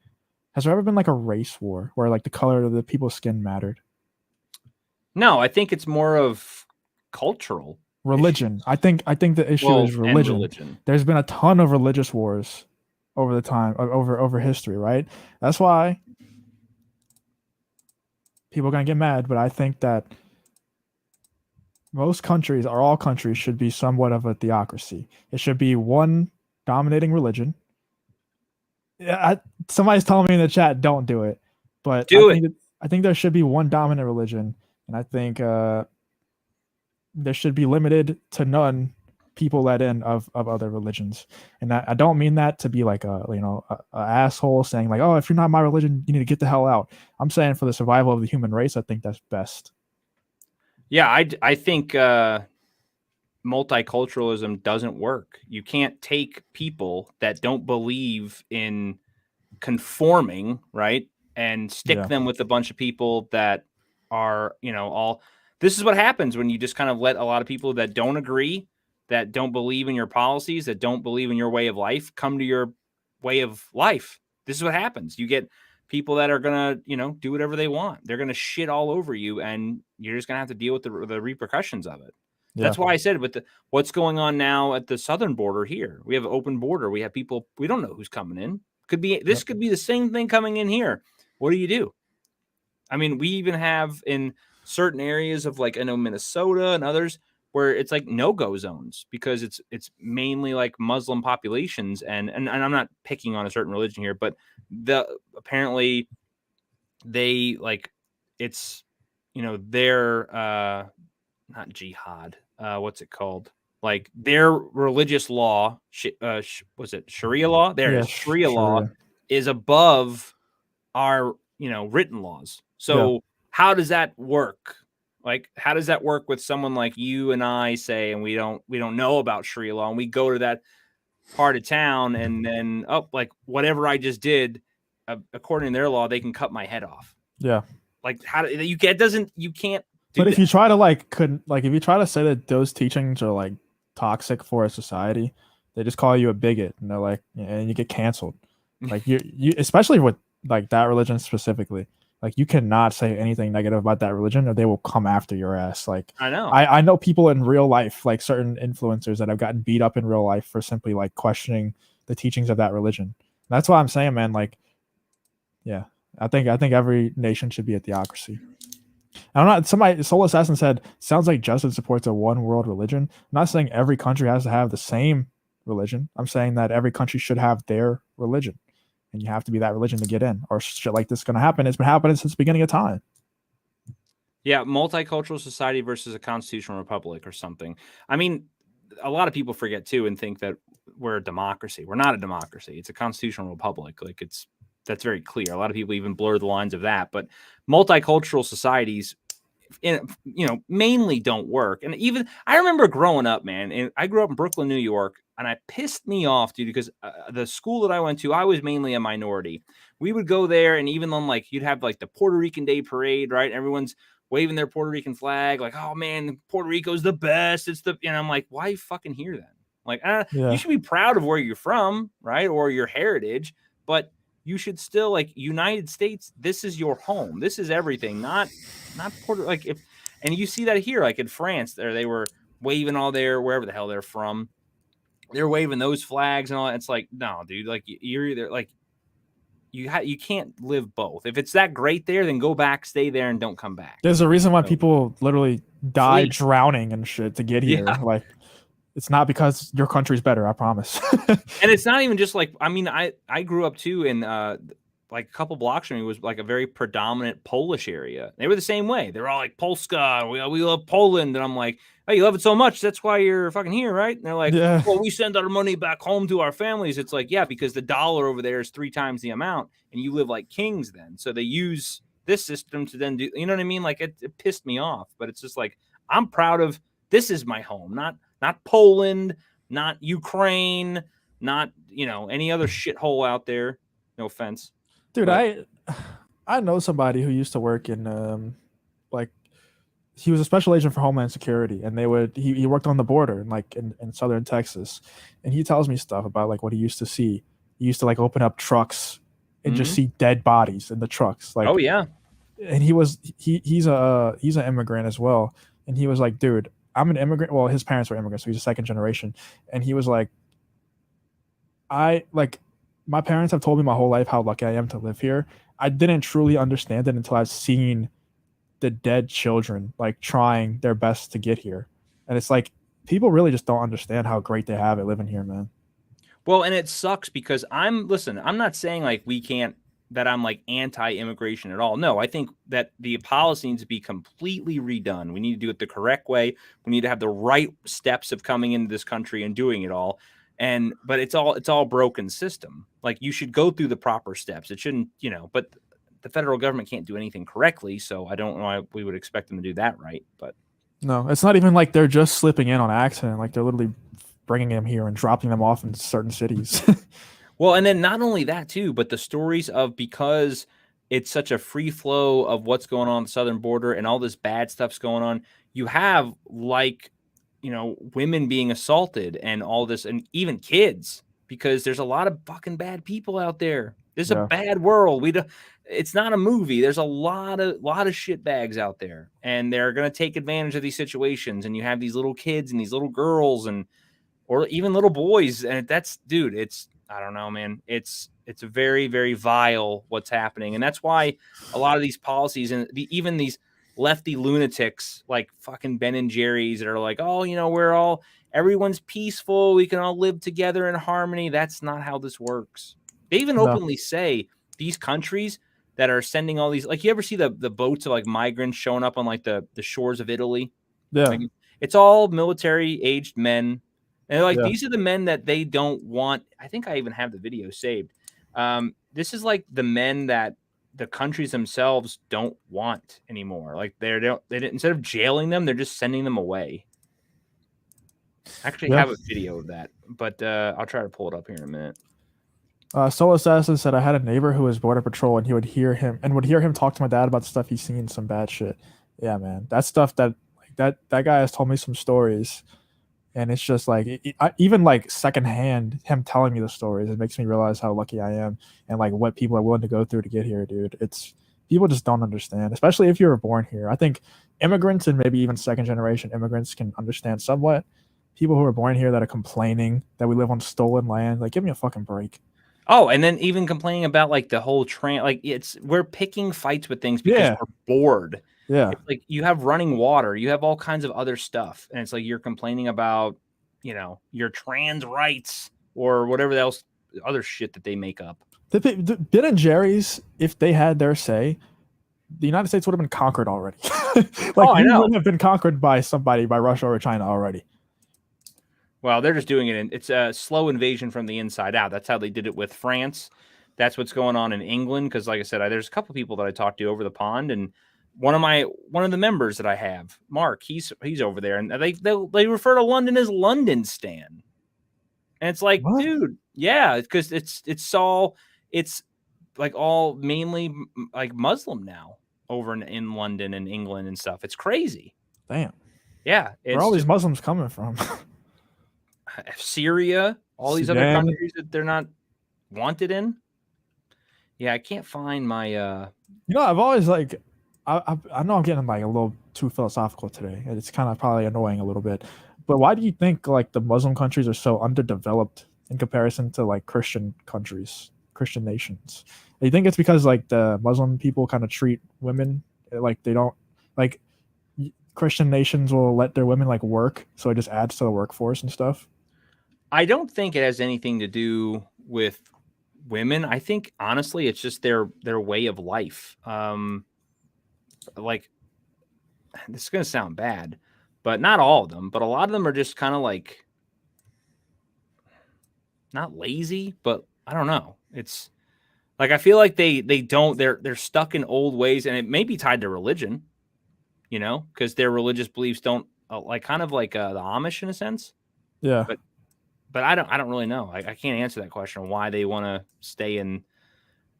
Has there ever been like a race war where like the color of the people's skin mattered? No, I think it's more of cultural Religion. issues. I think the issue is And religion. religion. There's been a ton of religious wars over the time over history, right? That's why people are gonna get mad, but I think that most countries or all countries should be somewhat of a theocracy. It should be one dominating religion. Yeah, somebody's telling me in the chat, don't do it, but I think there should be one dominant religion, and I think there should be limited to none people let in of other religions. And I don't mean that to be like a asshole saying like, oh, if you're not my religion, you need to get the hell out. I'm saying for the survival of the human race, I think that's best. Yeah, I think multiculturalism doesn't work. You can't take people that don't believe in conforming, right, and stick them with a bunch of people that are, all. This is what happens when you just kind of let a lot of people that don't agree, that don't believe in your policies, that don't believe in your way of life, come to your way of life. This is what happens. You get people that are gonna, do whatever they want. They're gonna shit all over you, and you're just gonna have to deal with the repercussions of it. Yeah. That's why I said with what's going on now at the southern border here. We have an open border. We have people. We don't know who's coming in. Could be the same thing coming in here. What do you do? I mean, we even have in certain areas of like I know Minnesota and others where it's like no-go zones because it's mainly like Muslim populations and I'm not picking on a certain religion here, but apparently they like it's their not jihad, what's it called, like their religious law was it Sharia law? Sharia law is above our written laws. So how does that work? Like, how does that work with someone like you and I say, and we don't know about Sharia law, and we go to that part of town, and then like whatever I just did, according to their law, they can cut my head off. Yeah. Like, how do you get? You can't. But if you try to if you try to say that those teachings are like toxic for a society, they just call you a bigot, and they're like, and you get canceled. Like you especially with like that religion specifically. Like you cannot say anything negative about that religion or they will come after your ass. Like I know people in real life, like certain influencers that have gotten beat up in real life for simply like questioning the teachings of that religion. And that's why I'm saying, man, like, yeah, I think every nation should be a theocracy. I'm not Soul Assassin said, sounds like Justin supports a one world religion. I'm not saying every country has to have the same religion. I'm saying that every country should have their religion. And you have to be that religion to get in, or shit like this is going to happen. It's been happening since the beginning of time. Yeah, multicultural society versus a constitutional republic or something. I mean, a lot of people forget too and think that we're a democracy. We're not a democracy. It's a constitutional republic. Like that's very clear. A lot of people even blur the lines of that. But multicultural societies, mainly don't work. And even I remember growing up, man, and I grew up in Brooklyn, New York. And it pissed me off, dude, because the school that I went to, I was mainly a minority. We would go there, and even on like you'd have like the Puerto Rican Day Parade, right? Everyone's waving their Puerto Rican flag, like, oh man, Puerto Rico's the best. It's and I'm like, why are you fucking here then? Like, you should be proud of where you're from, right, or your heritage, but you should still like United States. This is your home. This is everything, not Puerto. Like and you see that here, like in France, they were waving all their wherever the hell they're from. They're waving those flags and all that. It's like, no, dude, like you're either like you can't live both. If it's that great there, then go back, stay there, and don't come back. There's a reason why people literally die drowning and shit to get here. Yeah. Like, it's not because your country's better, I promise. And it's not even just like, I mean, I grew up too in like a couple blocks from me was like a very predominant Polish area. They were the same way. They were all like Polska, we love Poland, and I'm like "Oh, you love it so much. That's why you're fucking here, right?" And they're like, Yeah. "Well, we send our money back home to our families." It's like, yeah, because the dollar over there is 3 times the amount, and you live like kings then. So they use this system to then do, you know what I mean? Like it pissed me off, but it's just like I'm proud of this is my home, not Poland, not Ukraine, not any other shithole out there. No offense, Dude, but I know somebody who used to work in like he was a special agent for Homeland Security, and he worked on the border in southern Texas, and he tells me stuff about like what he used to see. He used to like open up trucks and just see dead bodies in the trucks, oh like, yeah, and he's an immigrant as well, and he was like, dude, I'm an immigrant. Well, his parents were immigrants, so he's a second generation, and he was like, I like my parents have told me my whole life how lucky I am to live here. I didn't truly understand it until I've seen the dead children like trying their best to get here. And it's like people really just don't understand how great they have it living here, man. well, and it sucks because I'm not saying like we can't that I'm like anti-immigration at all. No, I think that the policy needs to be completely redone. We need to do it the correct way. We need to have the right steps of coming into this country and doing it all. But it's all broken system. Like you should go through the proper steps. It shouldn't, but the federal government can't do anything correctly, so I don't know why we would expect them to do that right. But No, it's not even like they're just slipping in on accident. Like they're literally bringing them here and dropping them off in certain cities. well, and then not only that too, but the stories of because it's such a free flow of what's going on the southern border and all this bad stuff's going on, you have like, women being assaulted and all this, and even kids, because there's a lot of fucking bad people out there. There's a Yeah. bad world. It's not a movie. There's a lot of shit bags out there, and they're gonna take advantage of these situations. And you have these little kids and these little girls or even little boys. And that's, dude, I don't know, man. It's a very, very vile what's happening. And that's why a lot of these policies and even these lefty lunatics like fucking Ben and Jerry's that are like, oh, everyone's peaceful. We can all live together in harmony. That's not how this works. They even No. openly say these countries that are sending all these, like, you ever see the boats of like migrants showing up on like the shores of Italy? Yeah. Like, it's all military aged men. And they're like, Yeah. these are the men that they don't want. I think I even have the video saved. This is like the men that the countries themselves don't want anymore. Like instead of jailing them, they're just sending them away. I actually Yeah. have a video of that, but I'll try to pull it up here in a minute. Soul Assassin said I had a neighbor who was border patrol, and he would hear him talk to my dad about stuff he's seen, some bad shit. Yeah, man, that stuff that guy has told me some stories, and it's just like even like secondhand him telling me the stories, it makes me realize how lucky I am and like what people are willing to go through to get here, dude. It's people just don't understand, especially if you were born here. I think immigrants and maybe even second generation immigrants can understand somewhat. People who are born here that are complaining that we live on stolen land, like give me a fucking break. Oh, and then even complaining about like the whole like we're picking fights with things because Yeah. we're bored. Yeah. It's like you have running water, you have all kinds of other stuff, and it's like you're complaining about, your trans rights or whatever else other shit that they make up. The Ben and Jerry's, if they had their say, the United States would have been conquered already. Like I we know. would have been conquered by somebody, by Russia or China already. Well, they're just doing it. It's a slow invasion from the inside out. That's how they did it with France. That's what's going on in England. Because, like I said, there's a couple people that I talked to over the pond, and one of the members that I have, Mark, he's over there, and they refer to London as London Stan, and it's like, What? dude, yeah, because it's like all mainly like Muslim now over in London and England and stuff. It's crazy. Damn. Yeah, Where are it's all these just Muslims coming from? Syria, all these other Sudan. countries that they're not wanted in. Yeah, I can't find my I've always like I know I'm getting like a little too philosophical today, and it's kind of probably annoying a little bit. But why do you think like the Muslim countries are so underdeveloped in comparison to like Christian countries, Christian nations? Do you think it's because like the Muslim people kind of treat women like they don't like Christian nations will let their women like work, so it just adds to the workforce and stuff? I don't think it has anything to do with women. I think honestly it's just their way of life. Like, this is going to sound bad, but not all of them. But a lot of them are just kind of like not lazy, but I don't know. It's like I feel like they're stuck in old ways, and it may be tied to religion, because their religious beliefs don't like kind of like the Amish in a sense. Yeah. But I don't really know. I can't answer that question on why they want to stay in,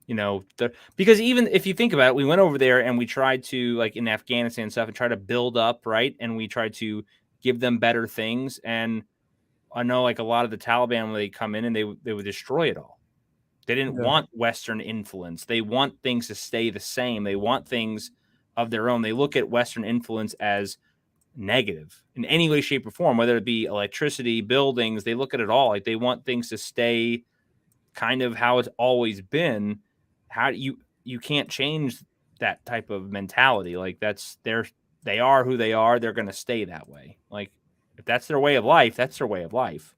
because even if you think about it, we went over there and we tried to, like in Afghanistan and stuff, and try to build up, right? And we tried to give them better things. And I know like a lot of the Taliban, when they come in and they would destroy it all. They didn't want Western influence. They want things to stay the same. They want things of their own. They look at Western influence as negative in any way, shape, or form, whether it be electricity, buildings. They look at it all like they want things to stay kind of how it's always been. How do you can't change that type of mentality. Like they are who they are. They're going to stay that way. Like if that's their way of life, that's their way of life.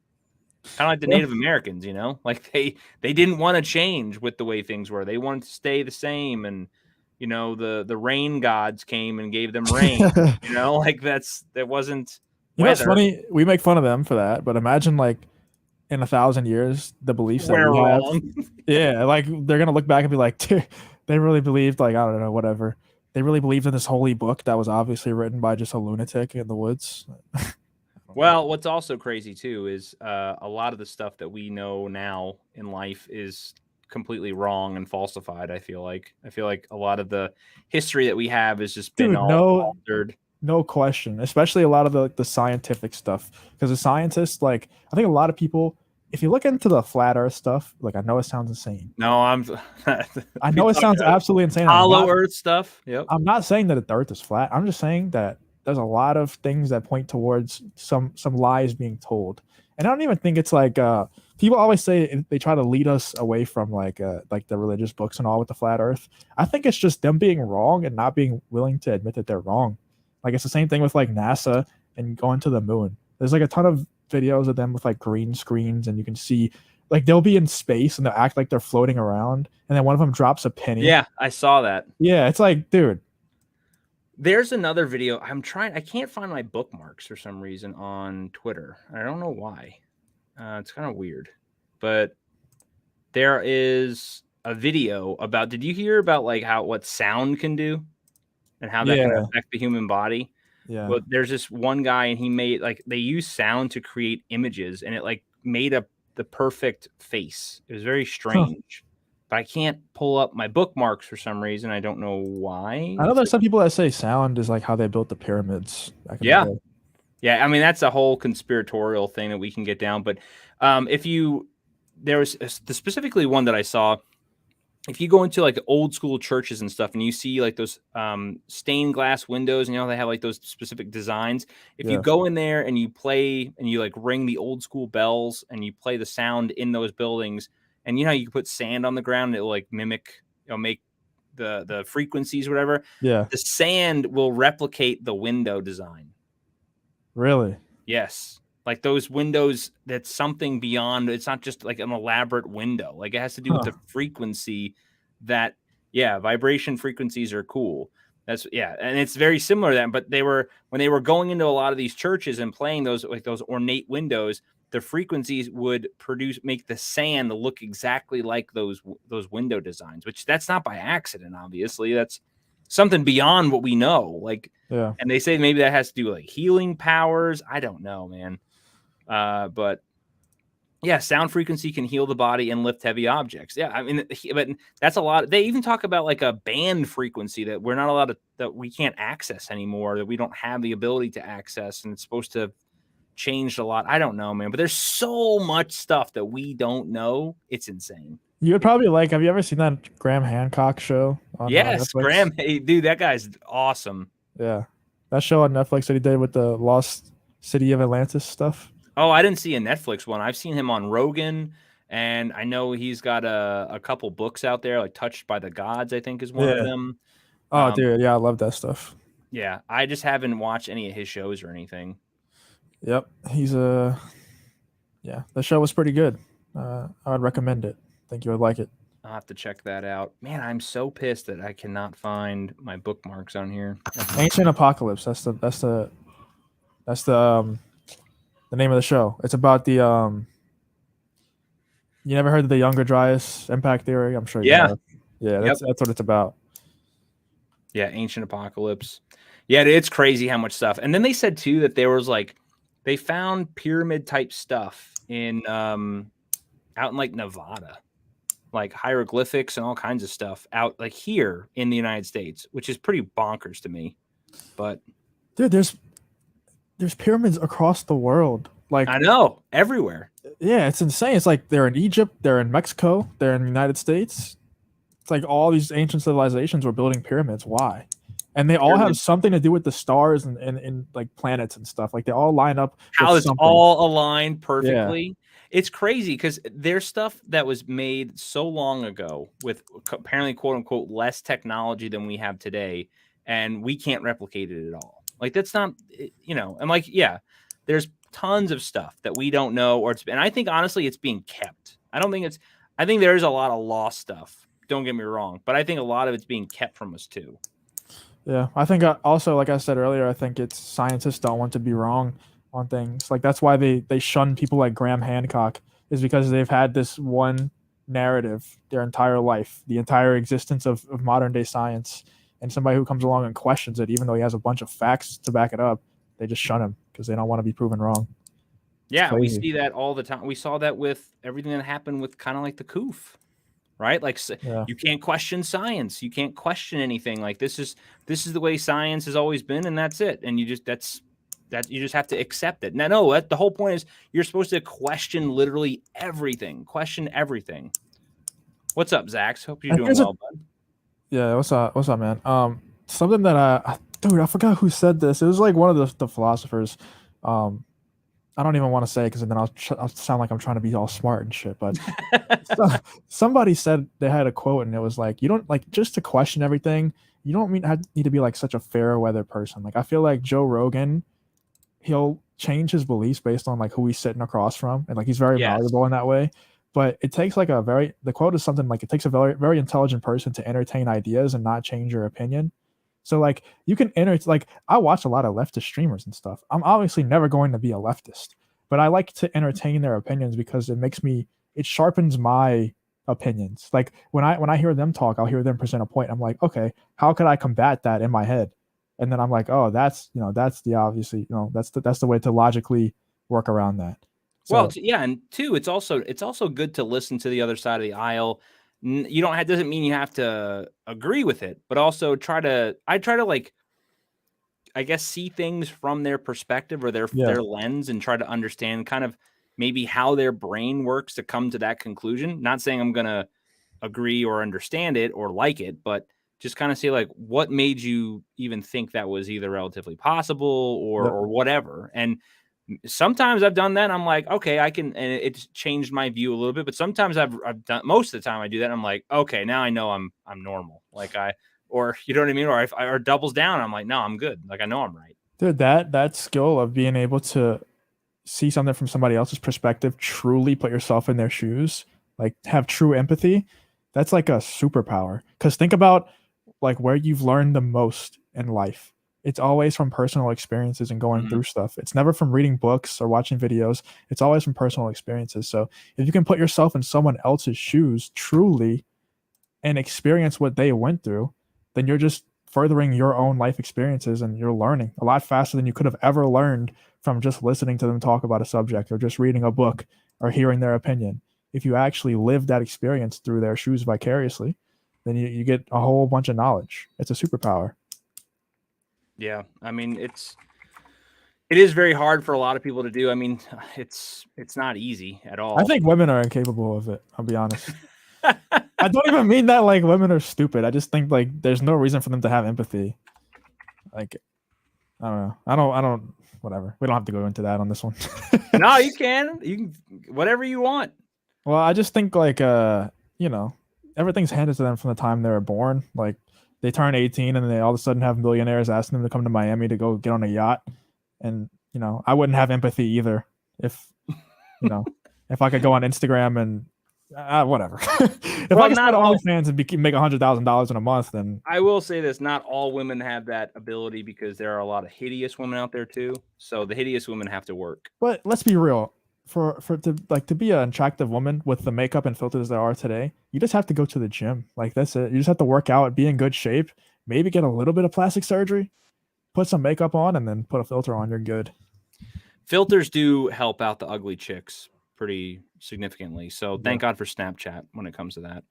Kind of like the Native Americans, like they didn't want to change with the way things were. They wanted to stay the same. And the rain gods came and gave them rain. Like that wasn't weather. It's funny. We make fun of them for that, but imagine like in 1,000 years, the beliefs that we have. Yeah, like they're gonna look back and be like, they really believed, like, I don't know, whatever. They really believed in this holy book that was obviously written by just a lunatic in the woods. Well, what's also crazy too is a lot of the stuff that we know now in life is completely wrong and falsified. I feel like a lot of the history that we have has just been altered. No question, especially a lot of the scientific stuff, because the scientists, like, I think a lot of people, if you look into the flat Earth stuff, like, I know it sounds insane. No, I know it sounds absolutely insane. Hollow Earth stuff. Yep. I'm not saying that the Earth is flat. I'm just saying that there's a lot of things that point towards some lies being told, and I don't even think it's like people always say they try to lead us away from like the religious books and all with the flat Earth. I think it's just them being wrong and not being willing to admit that they're wrong. Like it's the same thing with like NASA and going to the moon. There's like a ton of videos of them with like green screens, and you can see like they'll be in space and they'll act like they're floating around, and then one of them drops a penny. Yeah, I saw that. Yeah, it's like, dude. There's another video. I can't find my bookmarks for some reason on Twitter. I don't know why. It's kind of weird. But there is a video about, did you hear about like what sound can do and how that can affect the human body? Yeah. Well, there's this one guy and he made they use sound to create images, and it like made up the perfect face. It was very strange. But I can't pull up my bookmarks for some reason. I don't know why. I know there's some people that say sound is like how they built the pyramids back in the day. Yeah. I mean, that's a whole conspiratorial thing that we can get down. But there was specifically one that I saw. If you go into like old school churches and stuff, and you see like those stained glass windows, and they have like those specific designs. If you go in there and you play and you like ring the old school bells and you play the sound in those buildings. And you can put sand on the ground and it'll like mimic, make the frequencies, whatever. Yeah. The sand will replicate the window design. Really? Yes. Like those windows, that's something beyond. It's not just like an elaborate window. Like it has to do with the frequency that, vibration frequencies are cool. And it's very similar to that. But when they were going into a lot of these churches and playing those ornate windows, the frequencies would make the sand look exactly like those window designs, which that's not by accident. Obviously, that's something beyond what we know. And they say maybe that has to do with like healing powers. I don't know, man. But yeah, sound frequency can heal the body and lift heavy objects. Yeah, I mean, but that's a lot. They even talk about like a band frequency that we're not allowed that we can't access anymore, that we don't have the ability to access, and it's supposed to changed a lot. I don't know, man, but there's so much stuff that we don't know. It's insane. You would probably have you ever seen that Graham Hancock show on Yes, Netflix? Graham. Hey, dude, that guy's awesome. Yeah. That show on Netflix that he did with the Lost City of Atlantis stuff. Oh, I didn't see a Netflix one. I've seen him on Rogan, and I know he's got a couple books out there, like Touched by the Gods, I think is one of them. Oh, dude, yeah, I love that stuff. Yeah, I just haven't watched any of his shows or anything. Yep, he's the show was pretty good. I would recommend it. I think you would like it. I'll have to check that out. Man, I'm so pissed that I cannot find my bookmarks on here. Ancient Apocalypse. That's the That's the name of the show. It's about the You never heard of the Younger Dryas impact theory? I'm sure you Yeah. have. Yeah, Yep. that's what it's about. Yeah, ancient apocalypse. Yeah, it's crazy how much stuff. And then they said too that there was like they found pyramid type stuff in out in like Nevada, like hieroglyphics and all kinds of stuff out like here in the United States, which is pretty bonkers to me. But Dude, there's pyramids across the world. Like, I know everywhere. yeah, it's insane. It's like they're in Egypt, they're in Mexico, they're in the United States. It's like all these ancient civilizations were building pyramids. Why? And they all have Pyramids, something to do with the stars and like planets and stuff. Like they all line up with how it's something. all aligned Yeah. perfectly. It's crazy because there's stuff that was made so long ago with apparently quote unquote less technology than we have today, and we can't replicate it at all. Like that's not, and like there's tons of stuff that we don't know, and I think honestly it's being kept. I think there's a lot of lost stuff. Don't get me wrong, but I think a lot of it's being kept from us too. Yeah, I think also, like I said earlier, I think it's scientists don't want to be wrong on things. Like that's why they shun people like Graham Hancock, is because they've had this one narrative their entire life, the entire existence of modern day science, and somebody who comes along and questions it, even though he has a bunch of facts to back it up, they just shun him because they don't want to be proven wrong. Yeah, we see that all the time. We saw that with everything that happened with kind of like the COOF, right? Like Yeah. you can't question science. You can't question anything. Like this is the way science has always been, and that's it. And you just you just have to accept it. Now, no, the whole point is you're supposed to question literally everything. Question everything. What's up, Zax? Hope you're doing well, bud. Yeah, what's up? What's up, man? Something that dude, I forgot who said this. It was like one of the philosophers. I don't even want to say because then I'll sound like I'm trying to be all smart and shit. But somebody said they had a quote and it was like, you don't like just to question everything. You don't need to be like such a fair weather person. Like I feel like Joe Rogan, he'll change his beliefs based on like who he's sitting across from, and like he's very malleable in that way. But it takes like the quote is something like it takes a very, very intelligent person to entertain ideas and not change your opinion. So like you can like I watch a lot of leftist streamers and stuff. I'm obviously never going to be a leftist, but I like to entertain their opinions because it sharpens my opinions. Like when I hear them talk, I'll hear them present a point. I'm like, okay, how could I combat that in my head? And then I'm like, oh, that's the obviously, that's the way to logically work around that. So, well, yeah, and two, it's also good to listen to the other side of the aisle. You don't have doesn't mean you have to agree with it, but also I try to like I guess see things from their perspective or their lens and try to understand kind of maybe how their brain works to come to that conclusion. Not saying I'm going to agree or understand it or like it, but just kind of see like what made you even think that was either relatively possible or whatever. And sometimes I've done that. I'm like, okay, I can, and it's changed my view a little bit. But sometimes I've done, most of the time I do that. I'm like, okay, now I know I'm normal. Like or you know what I mean? Or or doubles down. I'm like, no, I'm good. Like I know I'm right. Dude, that skill of being able to see something from somebody else's perspective, truly put yourself in their shoes, like have true empathy, that's like a superpower. Because think about like where you've learned the most in life. It's always from personal experiences and going through stuff. It's never from reading books or watching videos. It's always from personal experiences. So if you can put yourself in someone else's shoes truly and experience what they went through, then you're just furthering your own life experiences and you're learning a lot faster than you could have ever learned from just listening to them talk about a subject or just reading a book or hearing their opinion. If you actually live that experience through their shoes vicariously, then you get a whole bunch of knowledge. It's a superpower. Yeah. I mean, it is very hard for a lot of people to do. I mean, it's not easy at all. I think women are incapable of it. I'll be honest. I don't even mean that like women are stupid. I just think like there's no reason for them to have empathy. Like, I don't know. I don't, whatever. We don't have to go into that on this one. No, you can whatever you want. Well, I just think like, everything's handed to them from the time they were born. Like they turn 18 and they all of a sudden have millionaires asking them to come to Miami to go get on a yacht. And, I wouldn't have empathy either if I could go on Instagram and Whatever. If I Well, can not start all. OnlyFans and make $100,000 in a month, then I will say this: not all women have that ability because there are a lot of hideous women out there too. So the hideous women have to work. but let's be real. To be an attractive woman with the makeup and filters there are today, you just have to go to the gym. Like that's it. You just have to work out, be in good shape, maybe get a little bit of plastic surgery, put some makeup on, and then put a filter on. You're good. Filters do help out the ugly chicks pretty significantly. So thank Yeah. God for Snapchat when it comes to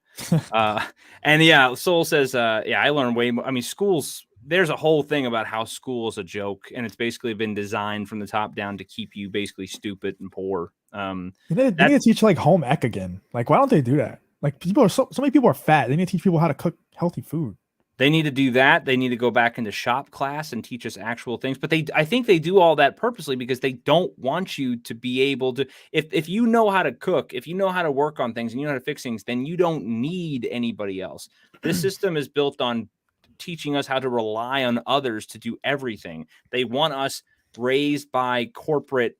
that. And yeah, Soul says, yeah, I learned way more. I mean, schools, there's a whole thing about how school is a joke, and it's basically been designed from the top down to keep you basically stupid and poor. They need to teach like home ec again. Like, why don't they do that? Like, people are so many people are fat. They need to teach people how to cook healthy food. They need to do that. They need to go back into shop class and teach us actual things. But I think they do all that purposely because they don't want you to be able to. If you know how to cook, if you know how to work on things, and you know how to fix things, then you don't need anybody else. This system is built on teaching us how to rely on others to do everything. They want us raised by corporate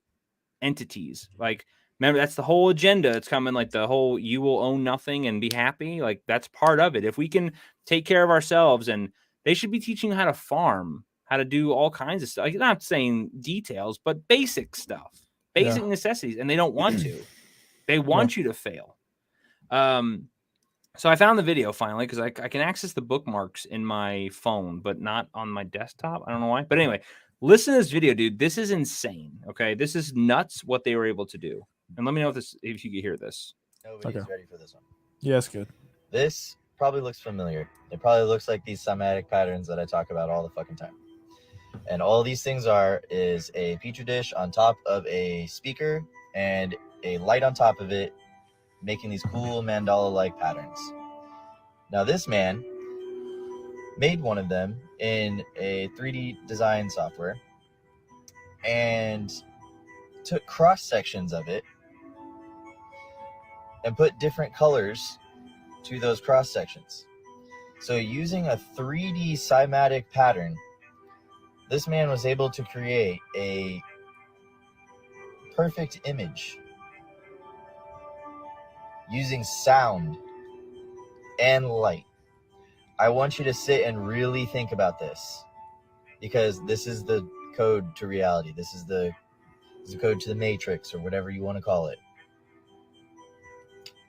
entities. Like, remember, that's the whole agenda. It's coming, like the whole you will own nothing and be happy. Like, that's part of it. If we can take care of ourselves, and they should be teaching you how to farm, how to do all kinds of stuff. Like, not saying details, but basic stuff, basic necessities. And they don't want to. They want you to fail. So I found the video finally because I can access the bookmarks in my phone, but not on my desktop. I don't know why. But anyway, listen to this video, dude. This is insane. Okay, this is nuts what they were able to do. And let me know if you can hear this. Nobody's ready for this one. Yeah, it's good. This probably looks familiar. It probably looks like these somatic patterns that I talk about all the fucking time. And all these things is a petri dish on top of a speaker and a light on top of it, making these cool mandala-like patterns. Now this man made one of them in a 3D design software and took cross sections of it and put different colors to those cross sections. So using a 3D cymatic pattern, this man was able to create a perfect image using sound and light. I want you to sit and really think about this, because this is the code to reality. This is the code to the matrix, or whatever you want to call it.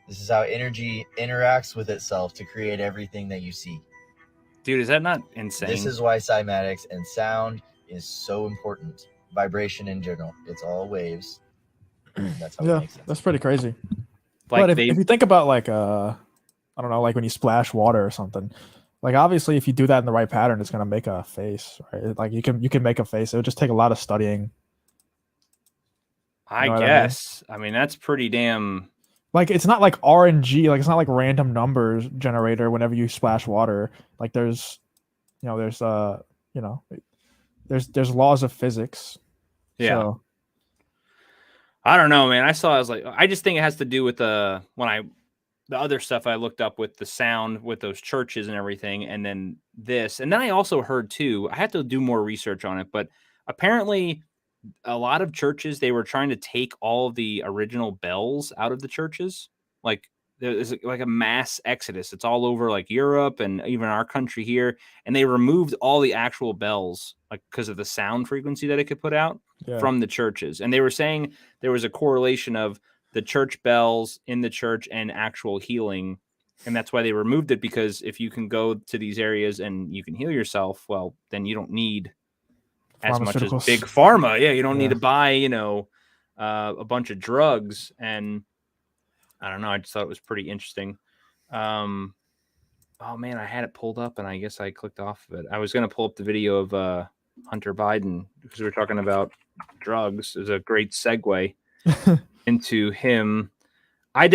This is how energy interacts with itself to create everything that you see. Dude, is that not insane? This is why cymatics and sound is so important. Vibration in general. It's all waves. That's how it makes sense. That's pretty crazy. Like, but if you think about like I don't know, like when you splash water or something, like obviously if you do that in the right pattern, it's gonna make a face, right? Like you can make a face. It would just take a lot of studying. I guess. I mean, that's pretty damn. Like it's not like RNG, like it's not like random numbers generator whenever you splash water. Like there's laws of physics. Yeah. So, I don't know, man. I just think it has to do with the other stuff I looked up with the sound with those churches and everything, and then this. And then I also heard too, I had to do more research on it, but apparently a lot of churches, they were trying to take all of the original bells out of the churches. Like there's like a mass exodus. It's all over like Europe and even our country here. And they removed all the actual bells, like because of the sound frequency that it could put out from the churches. And they were saying there was a correlation of the church bells in the church and actual healing. And that's why they removed it, because if you can go to these areas and you can heal yourself, well, then you don't need as much as big pharma. Yeah, you don't need to buy, a bunch of drugs. And I don't know. I just thought it was pretty interesting. Oh man, I had it pulled up and I guess I clicked off of it. I was going to pull up the video of Hunter Biden because we were talking about drugs. It was a great segue into him. I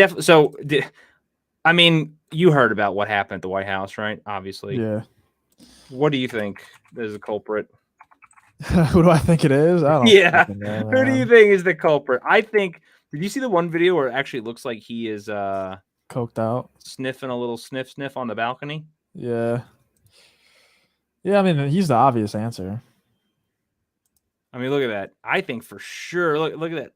mean, you heard about what happened at the White House, right? Obviously. Yeah. What do you think is the culprit? Who do I think it is? I don't know. Who do you think is the culprit? I think. Did you see the one video where it actually looks like he is coked out, sniffing a little sniff on the balcony? Yeah. Yeah, I mean, he's the obvious answer. I mean, look at that. I think for sure. Look at that.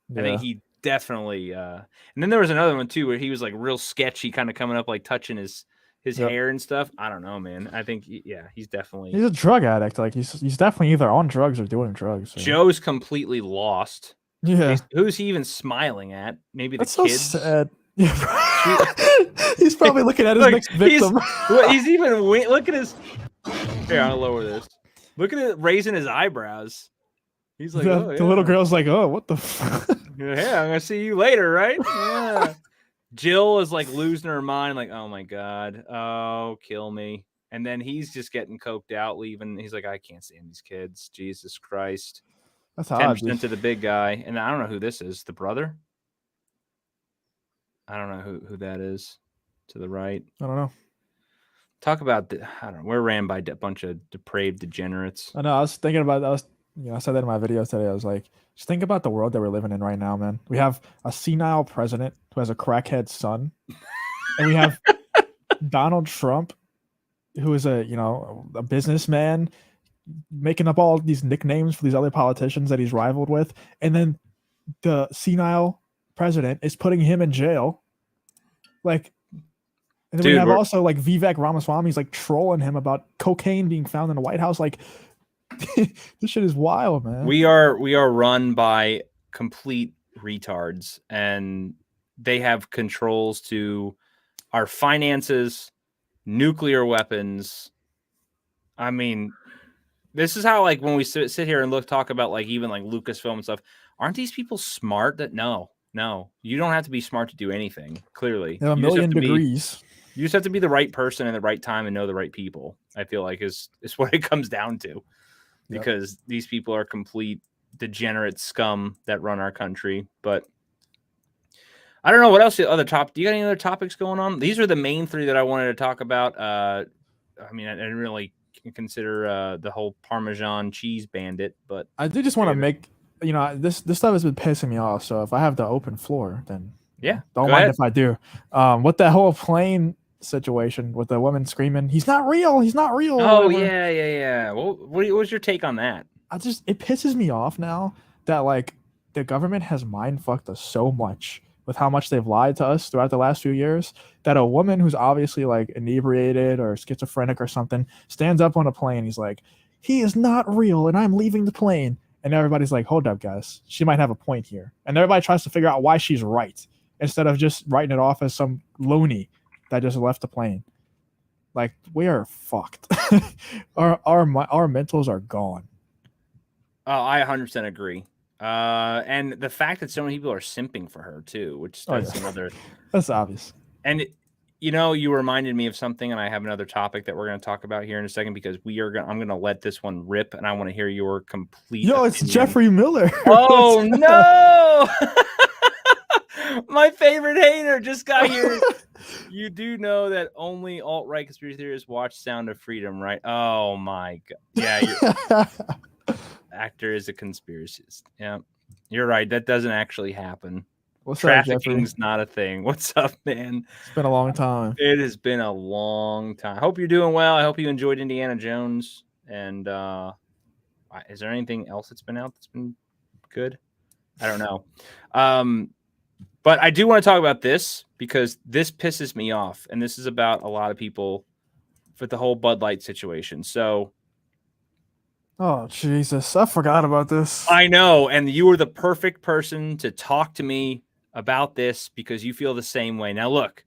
Yeah. I think definitely. And then there was another one too where he was like real sketchy, kind of coming up like touching his Yep. hair and stuff. I don't know, man. I think he's definitely. He's a drug addict. Like he's definitely either on drugs or doing drugs. So. Joe's completely lost. Yeah. Who's he even smiling at? Maybe the That's kids. so sad. Yeah. He's probably looking at his Look, next victim. He's even look at his. Here, I'll lower this. Look at it raising his eyebrows. He's like, the little girl's like, oh, what the fuck? Yeah, I'm gonna see you later, right? Yeah. Jill is like losing her mind, like, oh my god, oh, kill me. And then he's just getting coked out, leaving. He's like, I can't stand these kids. Jesus Christ. That's 10% to the big guy. And I don't know who this is. The brother? I don't know who that is to the right. I don't know. Talk about I don't know. We're ran by a bunch of depraved degenerates. I know. I was thinking about that. I said that in my video today. I was like, just think about the world that we're living in right now, man. We have a senile president who has a crackhead son, and we have Donald Trump, who is a businessman, making up all these nicknames for these other politicians that he's rivaled with, and then the senile president is putting him in jail. Like, and then we have also like Vivek Ramaswamy's like trolling him about cocaine being found in the White House. Like, this shit is wild, man. We are run by complete retards, and they have controls to our finances, nuclear weapons. I mean, this is how, like, when we sit here and talk about like even like Lucasfilm and stuff, aren't these people smart? That no, you don't have to be smart to do anything. Clearly, they have a million degrees. You just have to be the right person in the right time and know the right people. I feel like is what it comes down to, because these people are complete degenerate scum that run our country. But I don't know what else. Do you got any other topics going on? These are the main three that I wanted to talk about. I mean, I didn't really consider the whole Parmesan cheese bandit, but I do just want to make, this stuff has been pissing me off. So if I have the open floor, then don't mind if I do. What that whole plane situation with the woman screaming, he's not real. Oh, yeah. Well, what was your take on that? It pisses me off now that like the government has mind fucked us so much with how much they've lied to us throughout the last few years, that a woman who's obviously like inebriated or schizophrenic or something stands up on a plane. He's like, he is not real and I'm leaving the plane. And everybody's like, hold up, guys. She might have a point here. And everybody tries to figure out why she's right instead of just writing it off as some loony that just left the plane. Like, we are fucked. our mentals are gone. Oh, I 100% agree. And the fact that so many people are simping for her too, which that's another. That's obvious. And you reminded me of something, and I have another topic that we're going to talk about here in a second, because I'm going to let this one rip, and I want to hear your complete. Yo, it's Jeffrey Miller. Oh no! My favorite hater just got here. You do know that only alt-right conspiracy theorists watch Sound of Freedom, right? Oh my god! Yeah. Actor is a conspiracist. Yeah, you're right. That doesn't actually happen. Trafficking's not a thing. What's up, man? It's been a long time. It has been a long time. I hope you're doing well. I hope you enjoyed Indiana Jones. And is there anything else that's been out that's been good? I don't know. But I do want to talk about this, because this pisses me off. And this is about a lot of people with the whole Bud Light situation. So. Oh, Jesus. I forgot about this. I know. And you were the perfect person to talk to me about this, because you feel the same way. Now, look,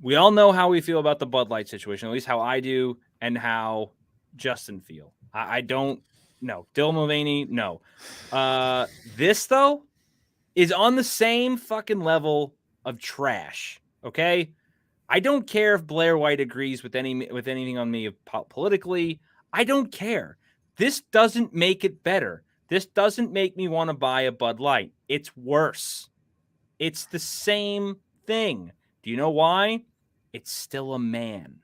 we all know how we feel about the Bud Light situation, at least how I do and how Justin feel. I don't know. Dylan Mulvaney, no. This, though, is on the same fucking level of trash, okay? I don't care if Blair White agrees with anything on me politically. I don't care. This doesn't make it better. This doesn't make me want to buy a Bud Light. It's worse. It's the same thing. Do you know why? It's still a man.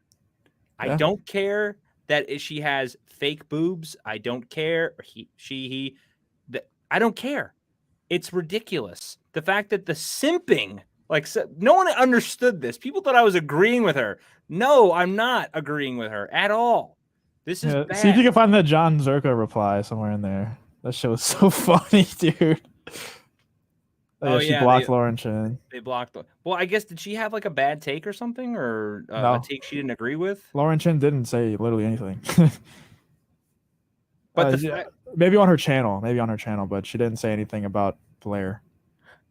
Yeah. I don't care that she has fake boobs. I don't care. He. I don't care. It's ridiculous. The fact that the simping, no one understood this. People thought I was agreeing with her. No, I'm not agreeing with her at all. This is bad. See if you can find that John Zerko reply somewhere in there. That show is so funny, dude. Yeah, she blocked Lauren Chin. They blocked. Well, I guess did she have like a bad take or something, or a No. take she didn't agree with? Lauren Chin didn't say literally anything. But maybe on her channel, but she didn't say anything about Blair.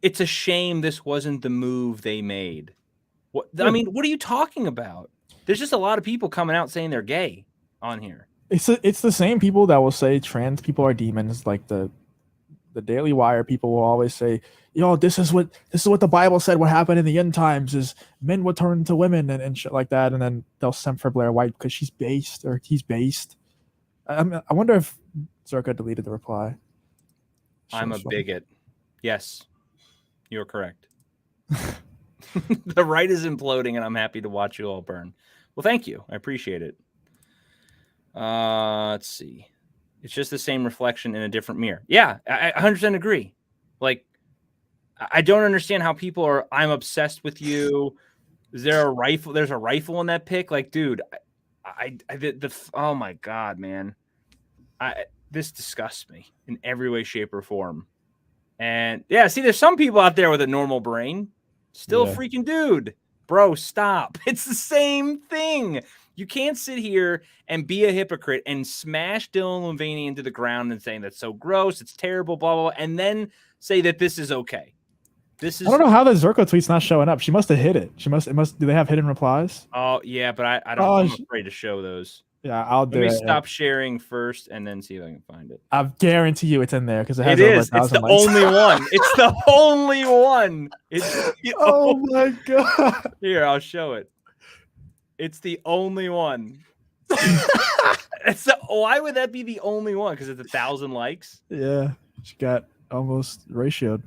It's a shame this wasn't the move they made. I mean, what are you talking about? There's just a lot of people coming out saying they're gay on here. It's the same people that will say trans people are demons. Like the Daily Wire people will always say, this is what the Bible said. What happened in the end times is men would turn to women and shit like that, and then they'll send for Blair White because he's based. I wonder if Zerka deleted the reply. I'm a bigot. Yes, you're correct. The right is imploding, and I'm happy to watch you all burn. Well, thank you. I appreciate it. Let's see. It's just the same reflection in a different mirror. Yeah, I 100% agree. Like, I don't understand how people are. I'm obsessed with you. Is there a rifle? There's a rifle in that pic. Like, dude, oh my god, man, this disgusts me in every way, shape, or form. And yeah, see, there's some people out there with a normal brain. Still a freaking dude. Bro, stop. It's the same thing. You can't sit here and be a hypocrite and smash Dylan Mulvaney into the ground and saying that's so gross, it's terrible, blah, blah, blah, and then say that this is okay. I don't know how the Zerko tweet's not showing up. She must have hit it. Do they have hidden replies? Oh, yeah, but I don't, I'm afraid to show those. Yeah, I'll do it. Let me stop sharing first and then see if I can find it. I guarantee you it's in there because it has It's the only one. It's the only one. Oh my god. Here, I'll show it. It's the only one. Why would that be the only one? Because it's 1,000 likes? Yeah. She got almost ratioed.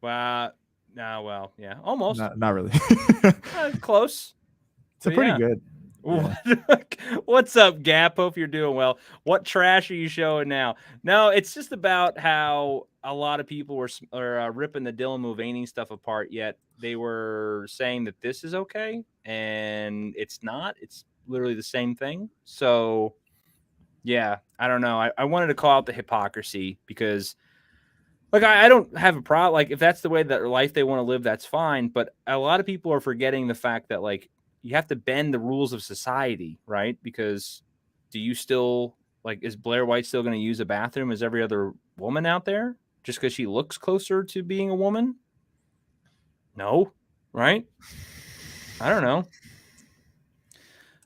Wow. Well, yeah. Almost. Not really. Close. It's pretty good. Yeah. What's up, Gap? Hope you're doing well. What trash are you showing now? No, it's just about how a lot of people were ripping the Dylan Mulvaney stuff apart, yet they were saying that this is okay, and it's not. It's literally the same thing. So, yeah, I don't know. I wanted to call out the hypocrisy because, like, I don't have a problem. Like, if that's the way that life they want to live, that's fine. But a lot of people are forgetting the fact that, like, you have to bend the rules of society, right? Because do you still, like, is Blair White still going to use a bathroom as every other woman out there just because she looks closer to being a woman? No, right? I don't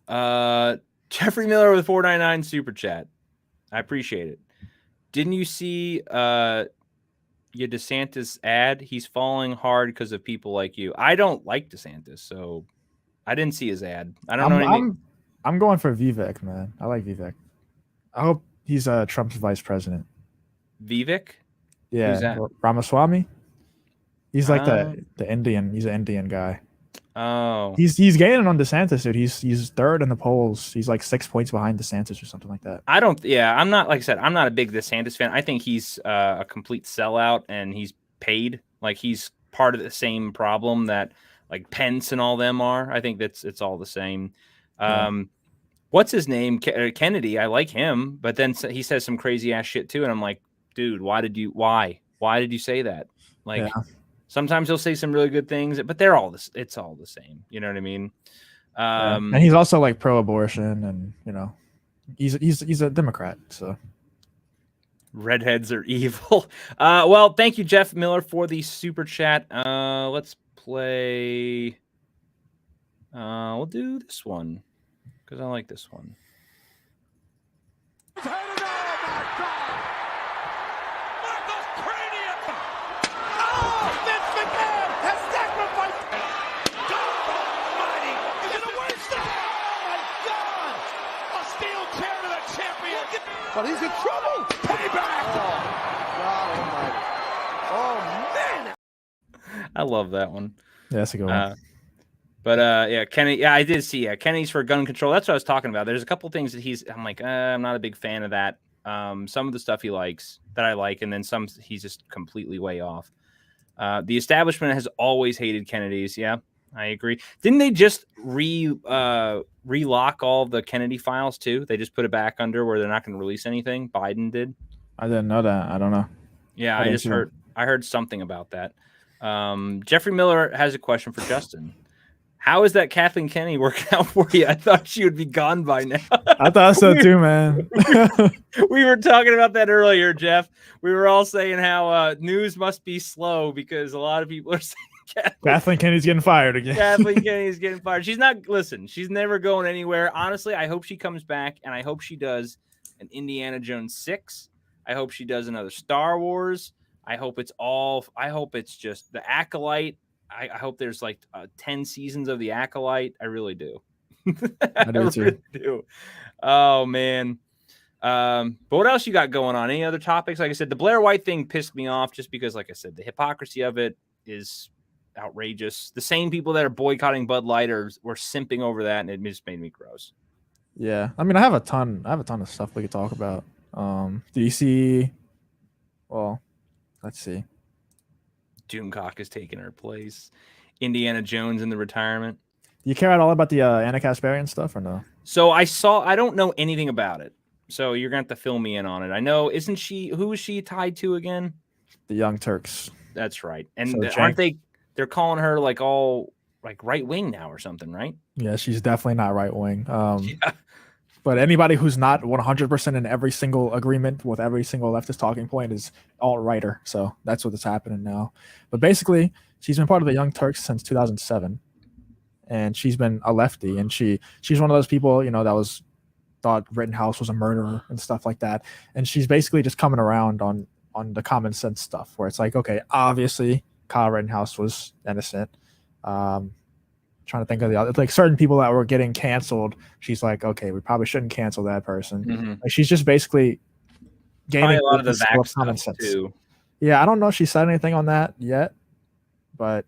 know. Jeffrey Miller with 499 super chat. I appreciate it. Didn't you see your DeSantis ad? He's falling hard because of people like you. I don't like DeSantis, so I didn't see his ad. I don't know anything. I'm going for Vivek, man. I like Vivek. I hope he's Trump's vice president. Vivek? Yeah, Who's that? Ramaswamy. He's like the Indian. He's an Indian guy. Oh, he's gaining on DeSantis, dude. He's third in the polls. He's like 6 points behind DeSantis or something like that. I'm not, like I said, I'm not a big DeSantis fan. I think he's a complete sellout, and he's paid. Like, he's part of the same problem that, like, Pence and all them are. I think it's all the same. What's his name? Kennedy. I like him, but then he says some crazy ass shit too, and I'm like, dude, why did you say that? Like, sometimes he'll say some really good things, but they're all this. It's all the same. You know what I mean? And he's also like pro-abortion, and he's a Democrat. So redheads are evil. Well, thank you, Jeff Miller, for the super chat. Let's play. We'll do this one because I like this one. But he's in trouble. Payback. Oh man. I love that one. Yeah, that's a good one. Yeah, Kenny. Yeah, I did see. Yeah, Kenny's for gun control. That's what I was talking about. There's a couple things that I'm like, I'm not a big fan of that. Some of the stuff he likes that I like, and then some he's just completely way off. The establishment has always hated Kennedys. Yeah, I agree. Didn't they just relock all the Kennedy files too? They just put it back under where they're not going to release anything. Biden did. I didn't know that. I don't know. Yeah, I just heard. I heard something about that. Jeffrey Miller has a question for Justin. How is that Kathleen Kennedy working out for you? I thought she would be gone by now. I thought so too, man. We were talking about that earlier, Jeff. We were all saying how news must be slow because a lot of people are saying Kathleen Kennedy's getting fired again. Kathleen Kennedy's getting fired. She's not, listen, she's never going anywhere. Honestly, I hope she comes back, and I hope she does an Indiana Jones 6. I hope she does another Star Wars. I hope it's just the Acolyte. I hope there's like 10 seasons of the Acolyte. I really do. I do too. Really do. Oh, man. But what else you got going on? Any other topics? Like I said, the Blair White thing pissed me off just because, like I said, the hypocrisy of it is outrageous. The same people that are boycotting Bud Light were simping over that, and it just made me gross. Yeah, I mean, I have a ton of stuff we could talk about. Do you see? Well, let's see. Doomcock is taking her place. Indiana Jones in the retirement. Do you care at all about the Anna Kasparian stuff or no? So I don't know anything about it. So you're going to have to fill me in on it. I know, who is she tied to again? The Young Turks. That's right. And So they're calling her like all like right wing now or something, right? Yeah, she's definitely not right wing. Yeah. But anybody who's not 100% in every single agreement with every single leftist talking point is alt-righter. So that's what's happening now. But basically, she's been part of the Young Turks since 2007. And she's been a lefty. And she's one of those people, that thought Rittenhouse was a murderer and stuff like that. And she's basically just coming around on the common sense stuff where it's like, okay, obviously Kyle Rittenhouse was innocent. Trying to think of the other, like certain people that were getting canceled. She's like, okay, we probably shouldn't cancel that person. Mm-hmm. Like she's just basically gaining a lot of the vax common stuff sense. too. Yeah, I don't know if she said anything on that yet, but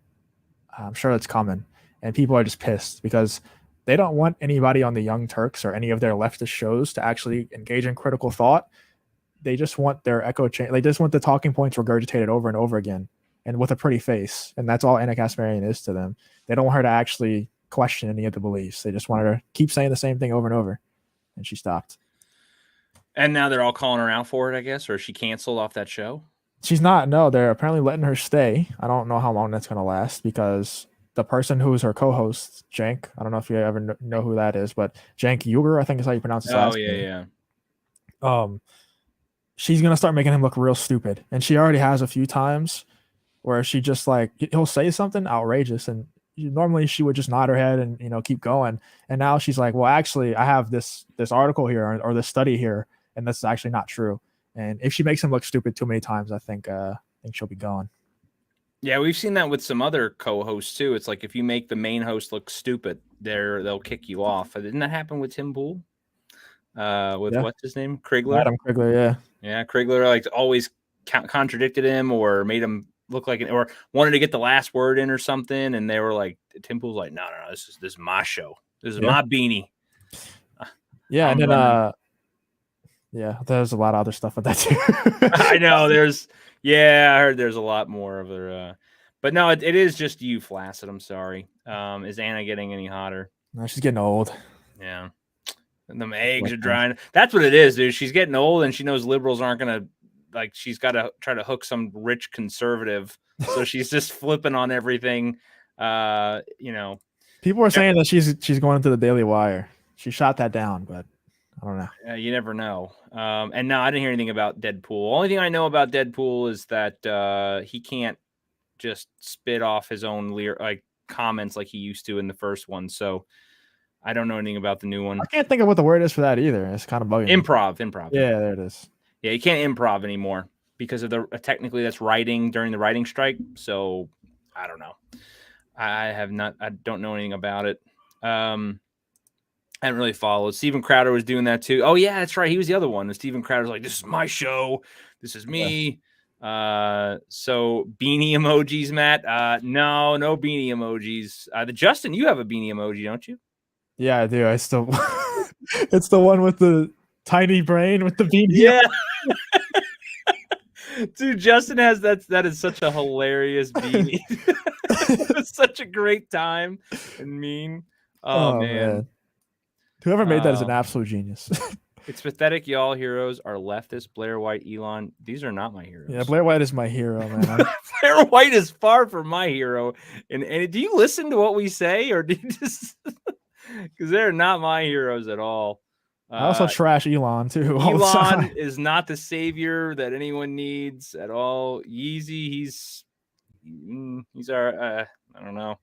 I'm sure it's coming. And people are just pissed because they don't want anybody on the Young Turks or any of their leftist shows to actually engage in critical thought. They just want their echo chamber. They just want the talking points regurgitated over and over again and with a pretty face. And that's all Anna Kasparian is to them. They don't want her to actually question any of the beliefs. They just want her to keep saying the same thing over and over. And she stopped. And now they're all calling her out for it, I guess, or is she canceled off that show? She's not. No, they're apparently letting her stay. I don't know how long that's going to last because the person who's her co-host, Cenk, I don't know if you ever know who that is, but Cenk Uygur, I think is how you pronounce his last name. Yeah. She's going to start making him look real stupid. And she already has a few times where she just like, he'll say something outrageous and normally she would just nod her head and, keep going. And now she's like, well, actually I have this article here or this study here, and this is actually not true. And if she makes him look stupid too many times, I think she'll be gone. Yeah, we've seen that with some other co-hosts too. It's like if you make the main host look stupid, they'll kick you off. Didn't that happen with Tim Pool? What's his name? Krigler? Adam Krigler, yeah. Yeah, Krigler like always contradicted him or made him look like or wanted to get the last word in or something, and they were like, Tim Pool's like, no, this is my show. This is my beanie. Yeah, and then there's a lot of other stuff with that too. I know I heard there's a lot more of her. But no, it is just you, Flaccid. I'm sorry. Is Anna getting any hotter? No, she's getting old. Yeah. And the eggs are drying. That's what it is, dude. She's getting old and she knows liberals aren't going to, like, she's got to try to hook some rich conservative. So she's just flipping on everything. People are saying that she's going into the Daily Wire. She shot that down, but I don't know. You never know. And no, I didn't hear anything about Deadpool. Only thing I know about Deadpool is that he can't just spit off his own comments like he used to in the first one. So I don't know anything about the new one. I can't think of what the word is for that either. It's kind of bugging. Improv. Yeah, there it is. Yeah, you can't improv anymore because of the technically that's writing during the writing strike. So I don't know. I don't know anything about it. I haven't really followed. Steven Crowder was doing that too. Oh yeah, that's right. He was the other one. And Steven Crowder's like, this is my show. This is me. Yeah. So beanie emojis, Matt. No beanie emojis. Justin, you have a beanie emoji, don't you? Yeah, I do. I still it's the one with the tiny brain with the beanie. Yeah. Dude, Justin has that is such a hilarious beanie. It's such a great time and meme. Oh man. Whoever made that is an absolute genius. It's pathetic. Y'all heroes are leftist. Blair White, Elon. These are not my heroes. Yeah, Blair White is my hero, man. Blair White is far from my hero. And do you listen to what we say, or do you just because they're not my heroes at all? I also trash Elon too. All the Elon time. is not the savior that anyone needs at all. Yeezy, he's our I don't know.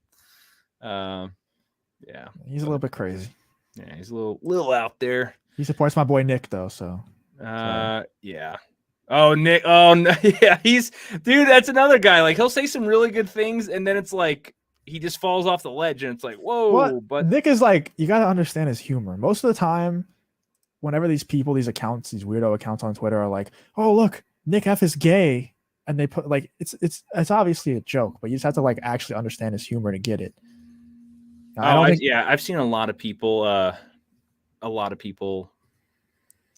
Yeah, He's a little bit crazy. Yeah, he's a little out there. He supports my boy Nick though, so yeah. Oh, Nick. Oh, no, yeah. Dude. That's another guy. Like he'll say some really good things, and then it's like he just falls off the ledge, and it's like, whoa. What? But Nick is like, you gotta understand his humor. Most of the time, whenever these people, these accounts, these weirdo accounts on Twitter are like, "Oh, look, Nick F is gay," and they put like it's obviously a joke, but you just have to like actually understand his humor to get it. I've seen a lot of people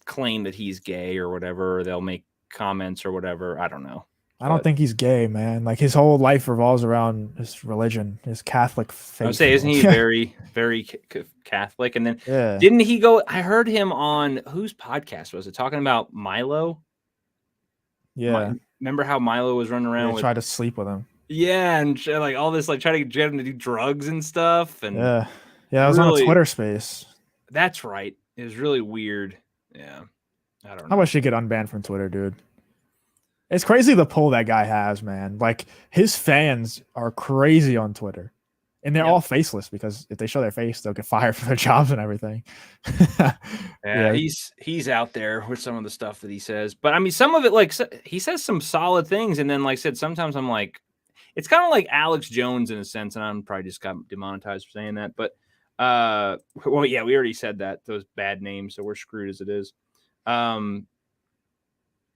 claim that he's gay or whatever. Or they'll make comments or whatever. I don't know. I don't think he's gay, man. Like his whole life revolves around his religion, his Catholic faith. I would say, isn't he very, very Catholic? And then didn't he go? I heard him on whose podcast was it? Talking about Milo. Yeah. Remember how Milo was running around? Tried to sleep with him. Yeah, and like all this, like try to get him to do drugs and stuff. And yeah, it was on a Twitter space. That's right. It was really weird. Yeah, I don't know. How much should get unbanned from Twitter, dude? It's crazy the pull that guy has, man. Like his fans are crazy on Twitter, and they're all faceless because if they show their face, they'll get fired from their jobs and everything. Yeah, he's out there with some of the stuff that he says, but I mean, some of it, like he says some solid things, and then, like I said, sometimes I'm like, it's kind of like Alex Jones in a sense, and I'm probably just got demonetized for saying that, but well, yeah, we already said that, those bad names, so we're screwed as it is.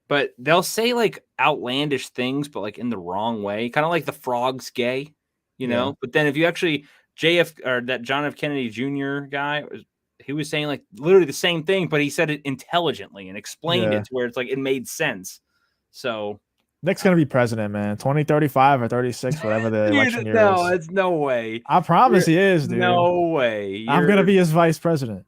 But they'll say like outlandish things, but like in the wrong way, kind of like the frog's gay, you know. But then if you actually that John F. Kennedy Jr. guy, he was saying like literally the same thing, but he said it intelligently and explained it to where it's like it made sense. So Nick's gonna be president, man. 2035 or 36, whatever the election year is. No, it's no way. I promise he is, dude. No way. I'm gonna be his vice president.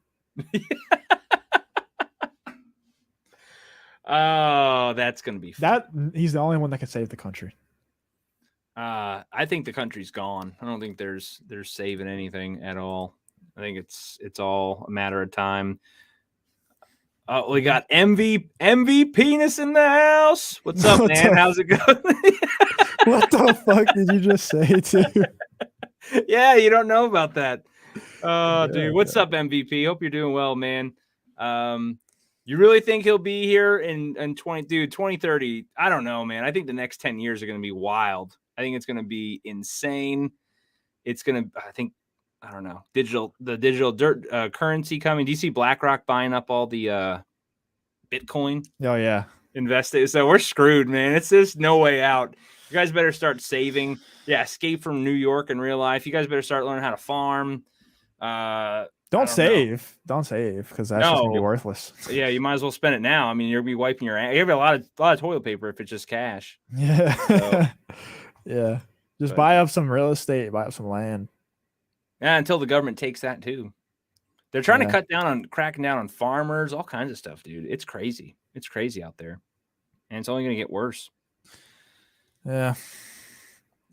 Oh, that's gonna be fun. He's the only one that can save the country. I think the country's gone. I don't think there's saving anything at all. I think it's all a matter of time. We got MV Penis in the house. What's up, man? How's it going? What the fuck did you just say, too? Yeah, you don't know about that. Oh, dude. What's up, MVP? Hope you're doing well, man. You really think he'll be here in 2030? I don't know, man. I think the next 10 years are going to be wild. I think it's going to be insane. It's going to, I don't know, the digital currency coming. Do you see BlackRock buying up all the Bitcoin? Oh, yeah. Invested. So we're screwed, man. It's just no way out. You guys better start saving. Yeah, escape from New York in real life. You guys better start learning how to farm. Don't save, because that's just gonna be worthless. Yeah, you might as well spend it now. I mean, you'll be wiping your ass. You have a lot of toilet paper if it's just cash. Yeah, so, yeah. Just buy up some real estate, buy up some land. Yeah, until the government takes that too. They're trying to cracking down on farmers, all kinds of stuff, dude. It's crazy. It's crazy out there, and it's only gonna get worse. Yeah,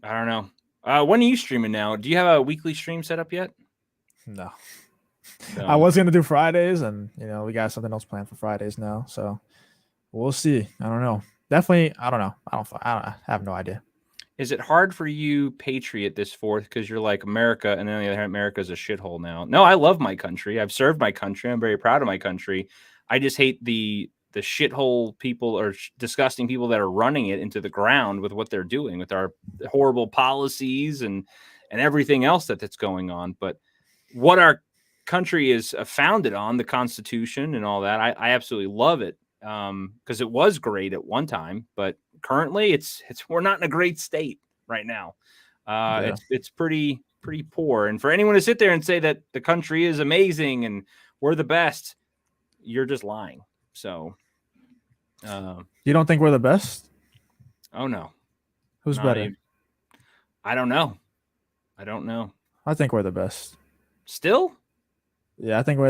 I don't know. When are you streaming now? Do you have a weekly stream set up yet? No. I was gonna do Fridays, and we got something else planned for Fridays now, so we'll see. I don't know. Definitely, I don't know. I have no idea. Is it hard for you, Patriot, this 4th, because you're like America, and then on the other hand, America's a shithole now? No, I love my country. I've served my country. I'm very proud of my country. I just hate the shithole people or disgusting people that are running it into the ground with what they're doing with our horrible policies and everything else that's going on. But what our country is founded on, the Constitution and all that, I absolutely love it, because it was great at one time, but currently it's we're not in a great state right now. It's pretty poor. And for anyone to sit there and say that the country is amazing and we're the best, you're just lying. So you don't think we're the best? Oh no. Who's better? I don't know. I think we're the best. Still? Yeah, I think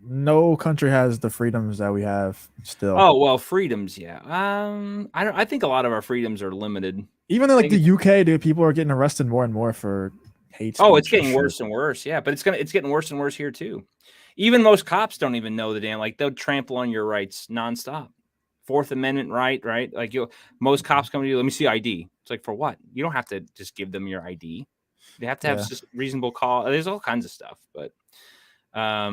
no country has the freedoms that we have still. Oh well, freedoms, yeah. I don't. I think a lot of our freedoms are limited. Even in like the UK, dude, people are getting arrested more and more for hate speech. Oh, it's getting and worse shit. and worse. Yeah, but it's getting worse and worse here too. Even most cops don't even know the damn, like they'll trample on your rights nonstop. Fourth Amendment right? Like most cops come to you, let me see ID. It's like, for what? You don't have to just give them your ID. They have to have Yeah. reasonable call. There's all kinds of stuff, but I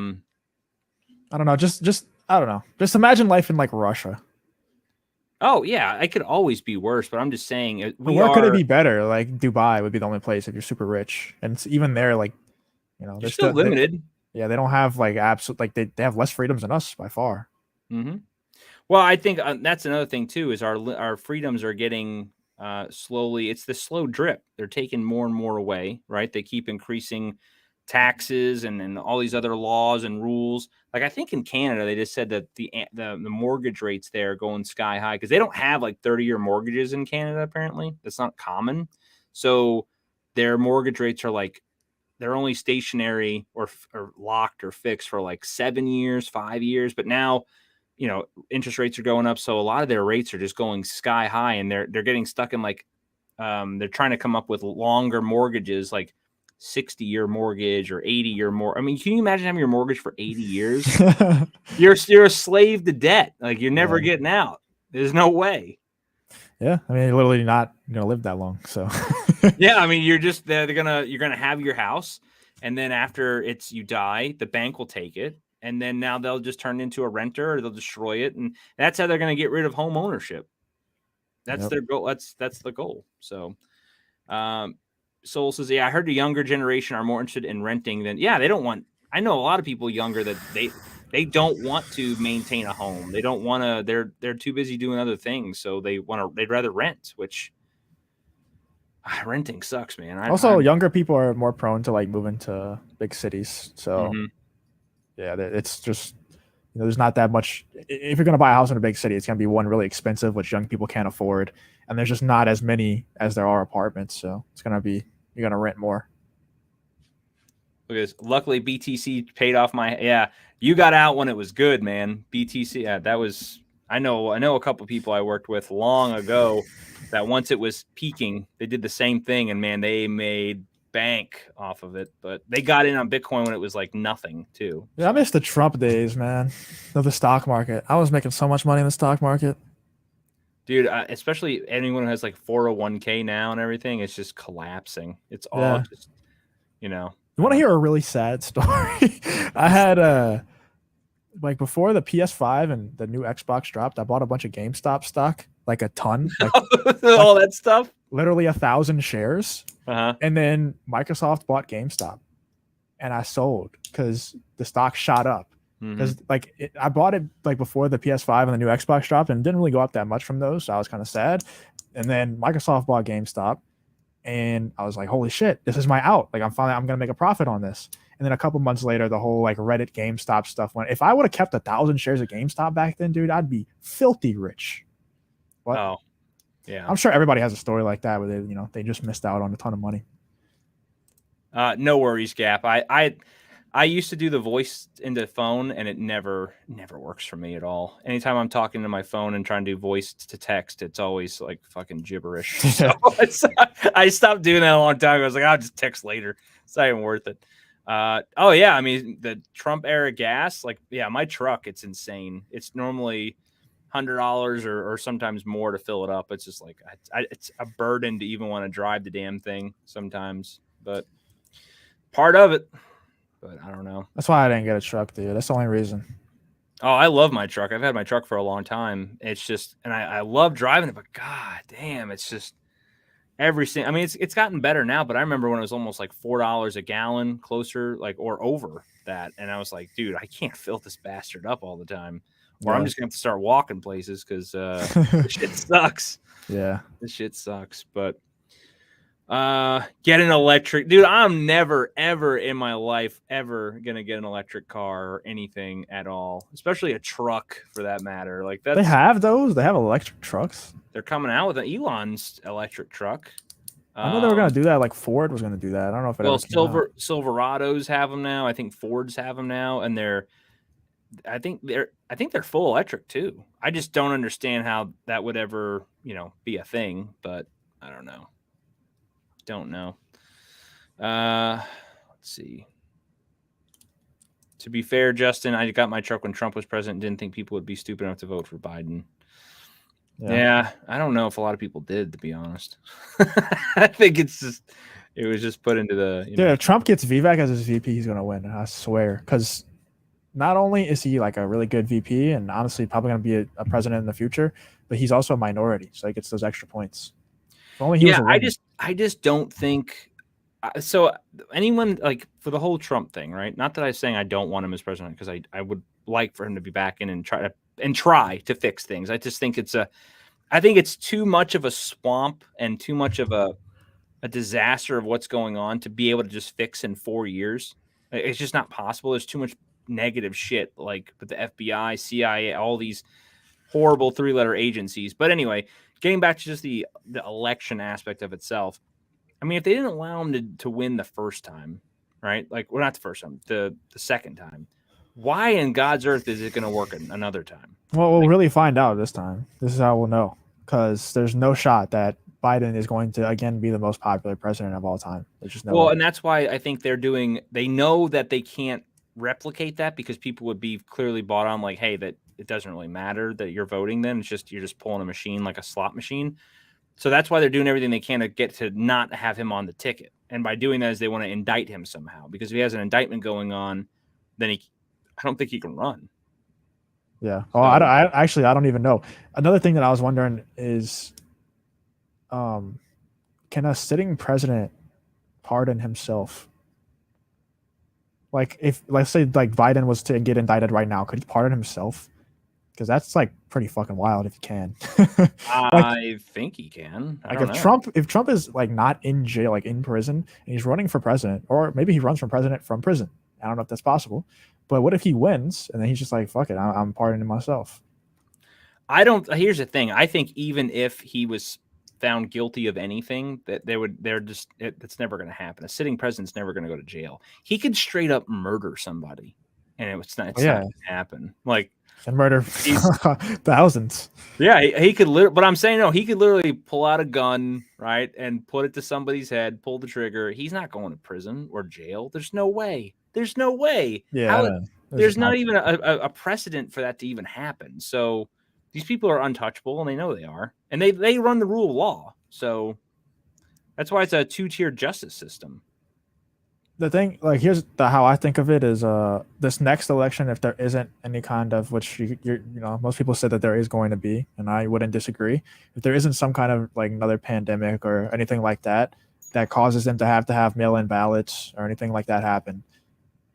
don't know. Just I don't know. Just imagine life in like Russia. oh yeah, it could always be worse. But I'm just saying, Where could it be better? Like Dubai would be the only place if you're super rich, and it's even there, like you're they're still limited. yeah, they don't have like absolute like they have less freedoms than us by far. Mm-hmm. Well, I think that's another thing too. Is our freedoms are getting slowly. It's the slow drip. They're taking more and more away. Right? They keep increasing taxes and all these other laws and rules. Like I think in Canada, they just said that the mortgage rates there are going sky high because they don't have like 30-year mortgages in Canada. Apparently, that's not common. So their mortgage rates are like they're only stationary or locked or fixed for like 7 years, 5 years. But now, interest rates are going up, so a lot of their rates are just going sky high, and they're getting stuck in like they're trying to come up with longer mortgages, like 60-year mortgage or 80-year more. I mean, can you imagine having your mortgage for 80 years? You're a slave to debt. Like you're never getting out. There's no way. Yeah, I mean, you're literally not gonna live that long. So yeah, I mean, you're gonna have your house, and then after you die, the bank will take it, and then now they'll just turn it into a renter or they'll destroy it, and that's how they're gonna get rid of home ownership. That's their goal. That's the goal. So, Soul says, yeah, I heard the younger generation are more interested in renting than they don't want. I know a lot of people younger that they don't want to maintain a home. They don't want to. They're too busy doing other things, so they'd rather rent, which. Renting sucks, man. Also, younger people are more prone to like moving to big cities. So, yeah, it's just there's not that much. If you're gonna buy a house in a big city, it's gonna be one really expensive, which young people can't afford, and there's just not as many as there are apartments. So it's gonna be you're gonna rent more. Look at this. Luckily, BTC paid off my. Yeah, you got out when it was good, man. BTC. Yeah, that was. I know a couple of people I worked with long ago that once it was peaking, they did the same thing, and man, they made bank off of it. But they got in on Bitcoin when it was like nothing too. Yeah, I miss the Trump days, man, of the stock market. I was making so much money in the stock market. Dude, especially anyone who has like 401k now and everything, it's just collapsing. It's all just, You want to hear a really sad story? I had like before the PS5 and the new Xbox dropped, I bought a bunch of GameStop stock, like a ton, like, all that stuff, literally 1,000 shares. Uh-huh. And then Microsoft bought GameStop, and I sold because the stock shot up. Because I bought it like before the PS5 and the new Xbox dropped, and it didn't really go up that much from those, so I was kind of sad. And then Microsoft bought GameStop, and I was like, holy shit, this is my out. Like I'm gonna make a profit on this. And then a couple months later, the whole like Reddit GameStop stuff went. If I would have kept 1,000 shares of GameStop back then, dude, I'd be filthy rich. What? Oh, yeah. I'm sure everybody has a story like that where they just missed out on a ton of money. No worries, Gap. I used to do the voice into phone, and it never works for me at all. Anytime I'm talking to my phone and trying to do voice to text, it's always like fucking gibberish. So I stopped doing that a long time ago. I was like, I'll just text later. It's not even worth it. Oh yeah, I mean the Trump era gas, like my truck, it's insane. It's normally $100 or sometimes more to fill it up. It's just like it's a burden to even want to drive the damn thing sometimes, but part of it. But I don't know. That's why I didn't get a truck, dude. That's the only reason. Oh, I love my truck. I've had my truck for a long time. It's just, and I love driving it, but god damn, it's just everything. I mean, it's gotten better now, but I remember when it was almost like $4 a gallon, closer, like, or over that. And I was like, dude, I can't fill this bastard up all the time, or I'm just gonna have to start walking places because this shit sucks. Yeah, this shit sucks. But get an electric, dude. I'm never ever in my life ever gonna get an electric car or anything at all, especially a truck for that matter. Like they have those. They have electric trucks. They're coming out with an Elon's electric truck. I know they were gonna do that. Like Ford was gonna do that. I don't know if it Well, ever came out. Silverados have them now. I think Fords have them now, and I think they're full electric too. I just don't understand how that would ever, be a thing. But I don't know. Don't know. Let's see. To be fair, Justin, I got my truck when Trump was president. Didn't think people would be stupid enough to vote for Biden. Yeah, I don't know if a lot of people did, to be honest. I think it was just put into the. If Trump gets Vivek as his VP, he's gonna win. I swear, because not only is he like a really good VP and honestly probably gonna be a president in the future, but he's also a minority, so he gets those extra points. If only he was a woman. I just don't think. So anyone like for the whole Trump thing, right? Not that I'm saying I don't want him as president, because I would like for him to be back in and try to fix things. I just think I think it's too much of a swamp and too much of a disaster of what's going on to be able to just fix in 4 years. It's just not possible. There's too much negative shit, like with the FBI, CIA, all these horrible 3-letter agencies. But anyway, getting back to just the election aspect of itself. I mean, if they didn't allow him to win the first time, right? Like, well, not the first time, the second time. Why in God's earth is it going to work another time? Well, we'll really find out this time. This is how we'll know, because there's no shot that Biden is going to again be the most popular president of all time. There's just no way. And that's why I think they know that they can't replicate that, because people would be clearly bought on like, hey, that it doesn't really matter that you're voting then. It's just you're just pulling a machine like a slot machine. So that's why they're doing everything they can to get to not have him on the ticket. And by doing that is they want to indict him somehow, because if he has an indictment going on, then I don't think he can run. Yeah. Oh, I don't even know. Another thing that I was wondering is, can a sitting president pardon himself? Like, if let's say like Biden was to get indicted right now, could he pardon himself? Because that's like pretty fucking wild if he can. I think he can. If Trump is like not in jail, like in prison, and he's running for president, or maybe he runs for president from prison. I don't know if that's possible. But what if he wins and then he's just like, fuck it, I'm pardoning myself? Here's the thing. I think even if he was found guilty of anything, that that's never going to happen. A sitting president's never going to go to jail. He could straight up murder somebody, and it's not going to happen. Like, and murder thousands. Yeah, he could but I'm saying, no, he could literally pull out a gun, right, and put it to somebody's head, pull the trigger. He's not going to prison or jail. There's no way. Yeah. There's not even a precedent for that to even happen. So these people are untouchable, and they know they are. And they run the rule of law. So that's why it's a 2-tiered justice system. The thing, like, here's how I think of it is this next election, if there isn't any kind of, which most people said that there is going to be, and I wouldn't disagree, if there isn't some kind of like another pandemic or anything like that causes them to have mail-in ballots or anything like that happen,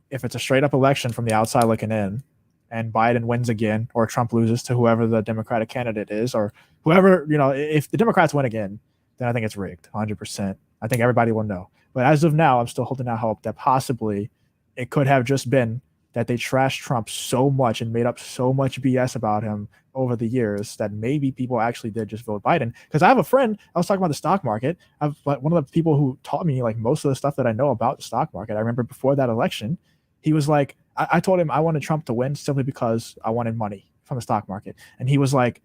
if it's a straight up election from the outside looking in and Biden wins again, or Trump loses to whoever the Democratic candidate is, or whoever, if the Democrats win again, then I think it's rigged 100%. I think everybody will know. But as of now, I'm still holding out hope that possibly it could have just been that they trashed Trump so much and made up so much BS about him over the years that maybe people actually did just vote Biden. Because I have a friend, I was talking about the stock market. One of the people who taught me like most of the stuff that I know about the stock market. I remember before that election, he was like, I told him I wanted Trump to win simply because I wanted money from the stock market. And he was like,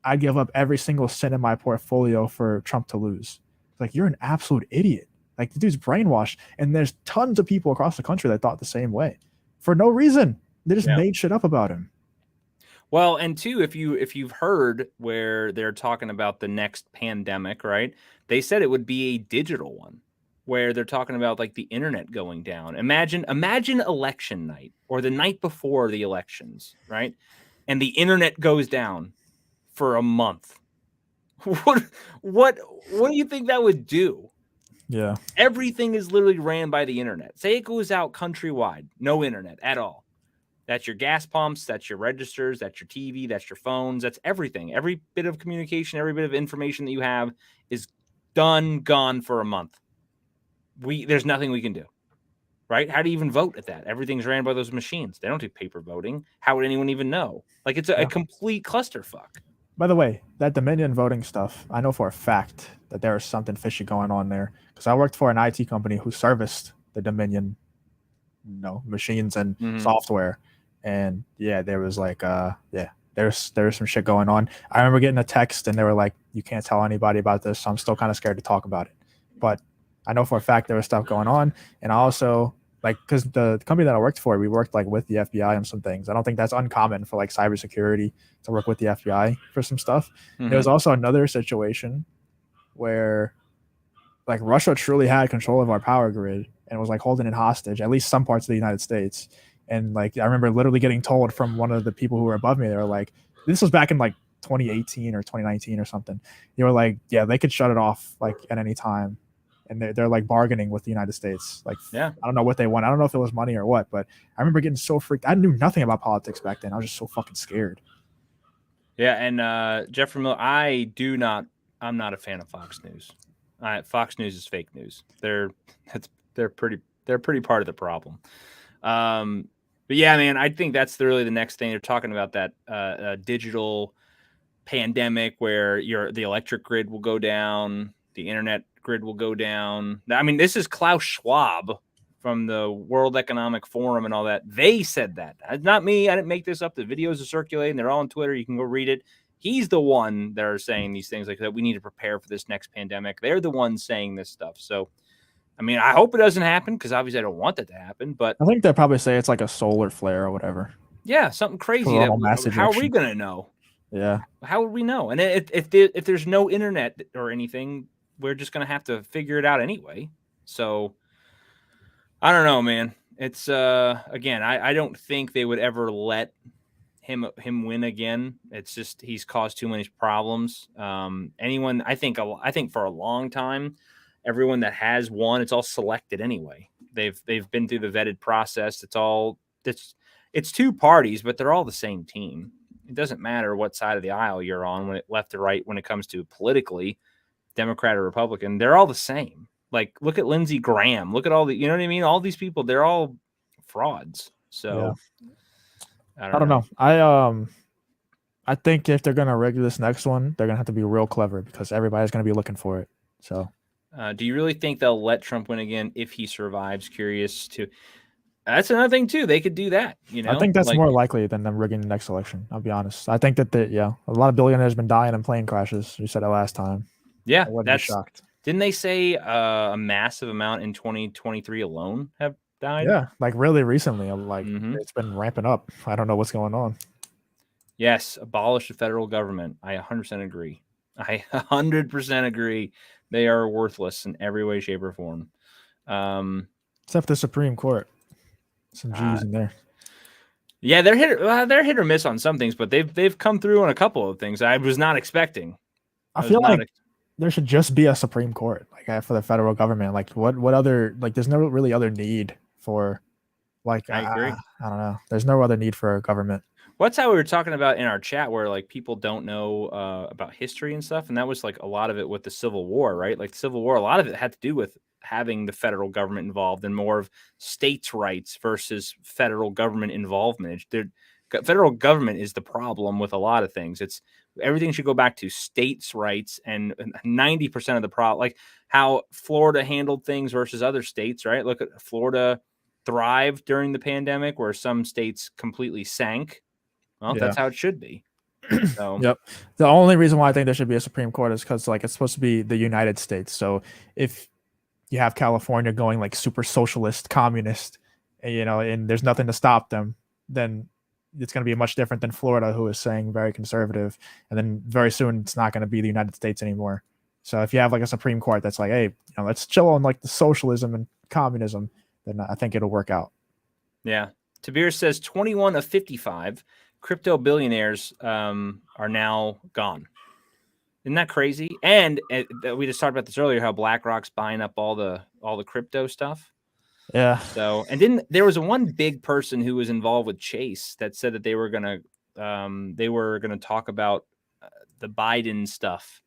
I'd give up every single cent in my portfolio for Trump to lose. Like, you're an absolute idiot. Like, the dude's brainwashed. And there's tons of people across the country that thought the same way for no reason. They just made shit up about him. Well, and two, if you've heard where they're talking about the next pandemic, right? They said it would be a digital one, where they're talking about like the internet going down. Imagine election night or the night before the elections, right? And the internet goes down for a month. What do you think that would do? Yeah. Everything is literally ran by the internet. Say it goes out countrywide, no internet at all. That's your gas pumps, that's your registers, that's your TV, that's your phones, that's everything. Every bit of communication, every bit of information that you have is gone for a month. There's nothing we can do, right? How do you even vote at that? Everything's ran by those machines. They don't do paper voting. How would anyone even know? Like, it's a complete clusterfuck. By the way, that Dominion voting stuff, I know for a fact that there was something fishy going on there. Because I worked for an IT company who serviced the Dominion, machines and software, and yeah, there was like there's some shit going on. I remember getting a text and they were like, "You can't tell anybody about this," so I'm still kind of scared to talk about it. But I know for a fact there was stuff going on, and I also like because the company that I worked for, we worked like with the FBI on some things. I don't think that's uncommon for like cybersecurity to work with the FBI for some stuff. There was also another situation where like Russia truly had control of our power grid and was like holding it hostage, at least some parts of the United States. And like I remember literally getting told from one of the people who were above me, they were like, this was back in like 2018 or 2019 or something. They were like, yeah, they could shut it off like at any time. And they're like bargaining with the United States. Like, Yeah. I don't know what they want. I don't know if it was money or what, but I remember getting so freaked. I knew nothing about politics back then. I was just so fucking scared. Yeah. And Jeffrey Miller, I'm not a fan of Fox News. Fox News is fake news. They're pretty part of the problem. But yeah, man, I think that's really the next thing. They're talking about that digital pandemic where the electric grid will go down, the internet grid will go down. I mean, this is Klaus Schwab from the World Economic Forum and all that. They said that. It's not me. I didn't make this up. The videos are circulating. They're all on Twitter. You can go read it. He's the one that are saying these things like that. We need to prepare for this next pandemic. They're the ones saying this stuff. So, I mean, I hope it doesn't happen because obviously I don't want that to happen. But I think they'll probably say it's like a solar flare or whatever. Yeah, something crazy. How are we going to know? Yeah. How would we know? And if there's no internet or anything, we're just going to have to figure it out anyway. So I don't know, man. It's again, I don't think they would ever let him win again. It's just he's caused too many problems. I think for a long time, everyone that has won, it's all selected anyway. They've been through the vetted process. It's two parties, but they're all the same team. It doesn't matter what side of the aisle you're on, left or right, when it comes to politically, Democrat or Republican, they're all the same. Like, look at Lindsey Graham. Look at all you know what I mean? All these people, they're all frauds. So yeah. I don't know. I think if they're going to rig this next one, they're going to have to be real clever because everybody's going to be looking for it. So do you really think they'll let Trump win again if he survives? Curious to. That's another thing too. They could do that. I think that's more likely than them rigging the next election. I'll be honest. I think that a lot of billionaires been dying in plane crashes. You said it last time. Yeah, I wouldn't be shocked. Didn't they say a massive amount in 2023 alone have died? Yeah, like really recently. It's been ramping up. I don't know what's going on. Yes, abolish the federal government. I 100% agree. I 100% agree. They are worthless in every way, shape, or form. Except the Supreme Court. Some G's in there. Yeah, they're hit or miss on some things, but they've come through on a couple of things I was not expecting. I feel like there should just be a Supreme Court, like for the federal government. Like what other there's no really other need for I agree. I don't know. There's no other need for a government. What's how we were talking about in our chat where like people don't know about history and stuff, and that was like a lot of it with the Civil War, right? Like the Civil War, a lot of it had to do with having the federal government involved and more of states' rights versus federal government involvement. The federal government is the problem with a lot of things. Everything should go back to states' rights, and 90% of the problem, like how Florida handled things versus other states, right? Look at Florida thrived during the pandemic where some states completely sank. Well, that's how it should be. So. Yep. The only reason why I think there should be a Supreme Court is because it's supposed to be the United States. So if you have California going like super socialist, communist, and there's nothing to stop them, then it's going to be much different than Florida, who is saying very conservative. And then very soon it's not going to be the United States anymore. So if you have like a Supreme Court that's like, hey, let's chill on like the socialism and communism, then I think it'll work out. Yeah. Tabir says 21 of 55 crypto billionaires are now gone. Isn't that crazy? And we just talked about this earlier, how BlackRock's buying up all the crypto stuff. Yeah. So, and there was one big person who was involved with Chase that said that they were gonna talk about the Biden stuff,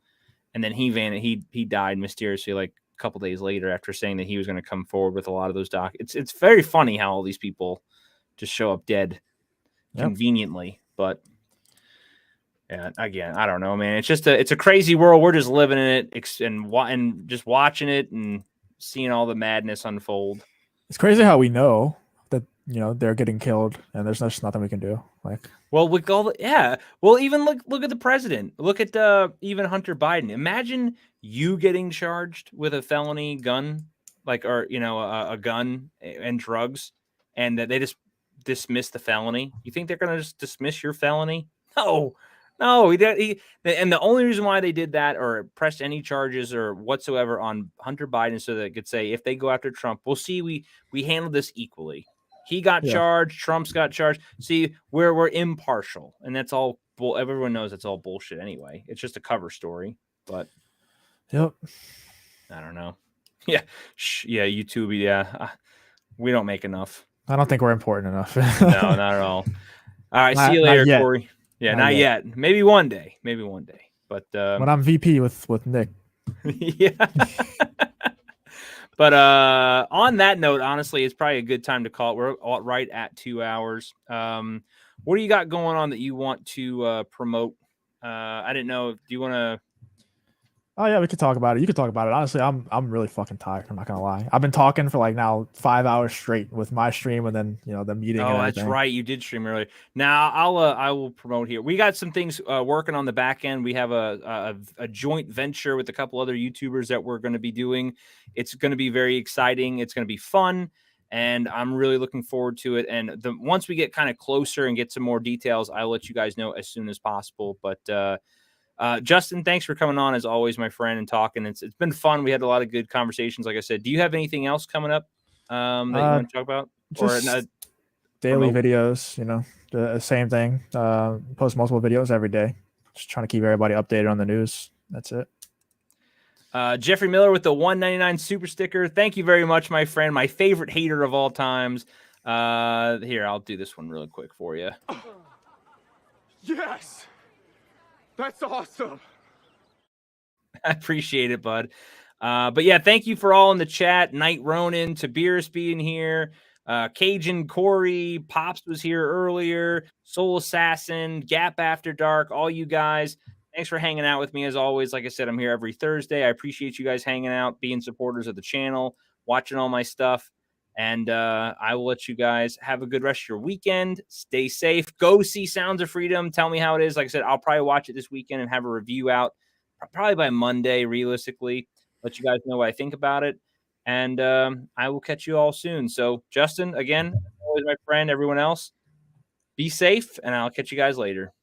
and then he died mysteriously like a couple days later after saying that he was going to come forward with a lot of those It's very funny how all these people just show up dead conveniently, but. Yeah, again, I don't know, man. It's a crazy world. We're just living in it and just watching it and seeing all the madness unfold. It's crazy how we know that they're getting killed, and there's just nothing we can do. Like, Well, with all well, even look at the president. Look at even Hunter Biden. Imagine you getting charged with a felony gun, like or a gun and drugs, and that they just dismiss the felony. You think they're gonna just dismiss your felony? No, no. And the only reason why they did that or pressed any charges or whatsoever on Hunter Biden so that it could say if they go after Trump, we'll see. We handle this equally. He got Yeah. charged. Trump's got charged. See, we're impartial, and that's all. Everyone knows that's all bullshit anyway. It's just a cover story. But Yep. I don't know. Yeah, yeah. YouTube. Yeah, we don't make enough. I don't think we're important enough. No, not at all. All right. See you Not later, yet. Corey. Yeah, Not not yet. yet. Maybe one day. But When I'm VP with Nick. yeah. But on that note, honestly, it's probably a good time to call it. We're right at 2 hours. What do you got going on that you want to promote? I didn't know. Do you want to? Oh yeah, we could talk about it. You could talk about it. Honestly, I'm really fucking tired. I'm not gonna lie. I've been talking for like now 5 hours straight with my stream and then the meeting. Oh, that's right. You did stream earlier. Now I will promote here. We got some things working on the back end. We have a joint venture with a couple other YouTubers that we're going to be doing. It's going to be very exciting. It's going to be fun, and I'm really looking forward to it. And once we get kind of closer and get some more details, I'll let you guys know as soon as possible. But Justin, thanks for coming on as always, my friend, and talking. It's been fun. We had a lot of good conversations. Like I said, do you have anything else coming up that you want to talk about? Just daily videos, the same thing. Post multiple videos every day. Just trying to keep everybody updated on the news. That's it. Jeffrey Miller with the 199 super sticker. Thank you very much, my friend. My favorite hater of all times. Here, I'll do this one really quick for you. Yes! That's awesome! I appreciate it, bud. But yeah, thank you for all in the chat. Night Ronin, Tiberius being here, Cajun Corey, Pops was here earlier, Soul Assassin, Gap After Dark, all you guys. Thanks for hanging out with me as always. Like I said, I'm here every Thursday. I appreciate you guys hanging out, being supporters of the channel, watching all my stuff. And I will let you guys have a good rest of your weekend. Stay safe. Go see Sounds of Freedom. Tell me how it is. Like I said, I'll probably watch it this weekend and have a review out probably by Monday, realistically. Let you guys know what I think about it. And I will catch you all soon. So, Justin, again, always my friend, everyone else, be safe, and I'll catch you guys later.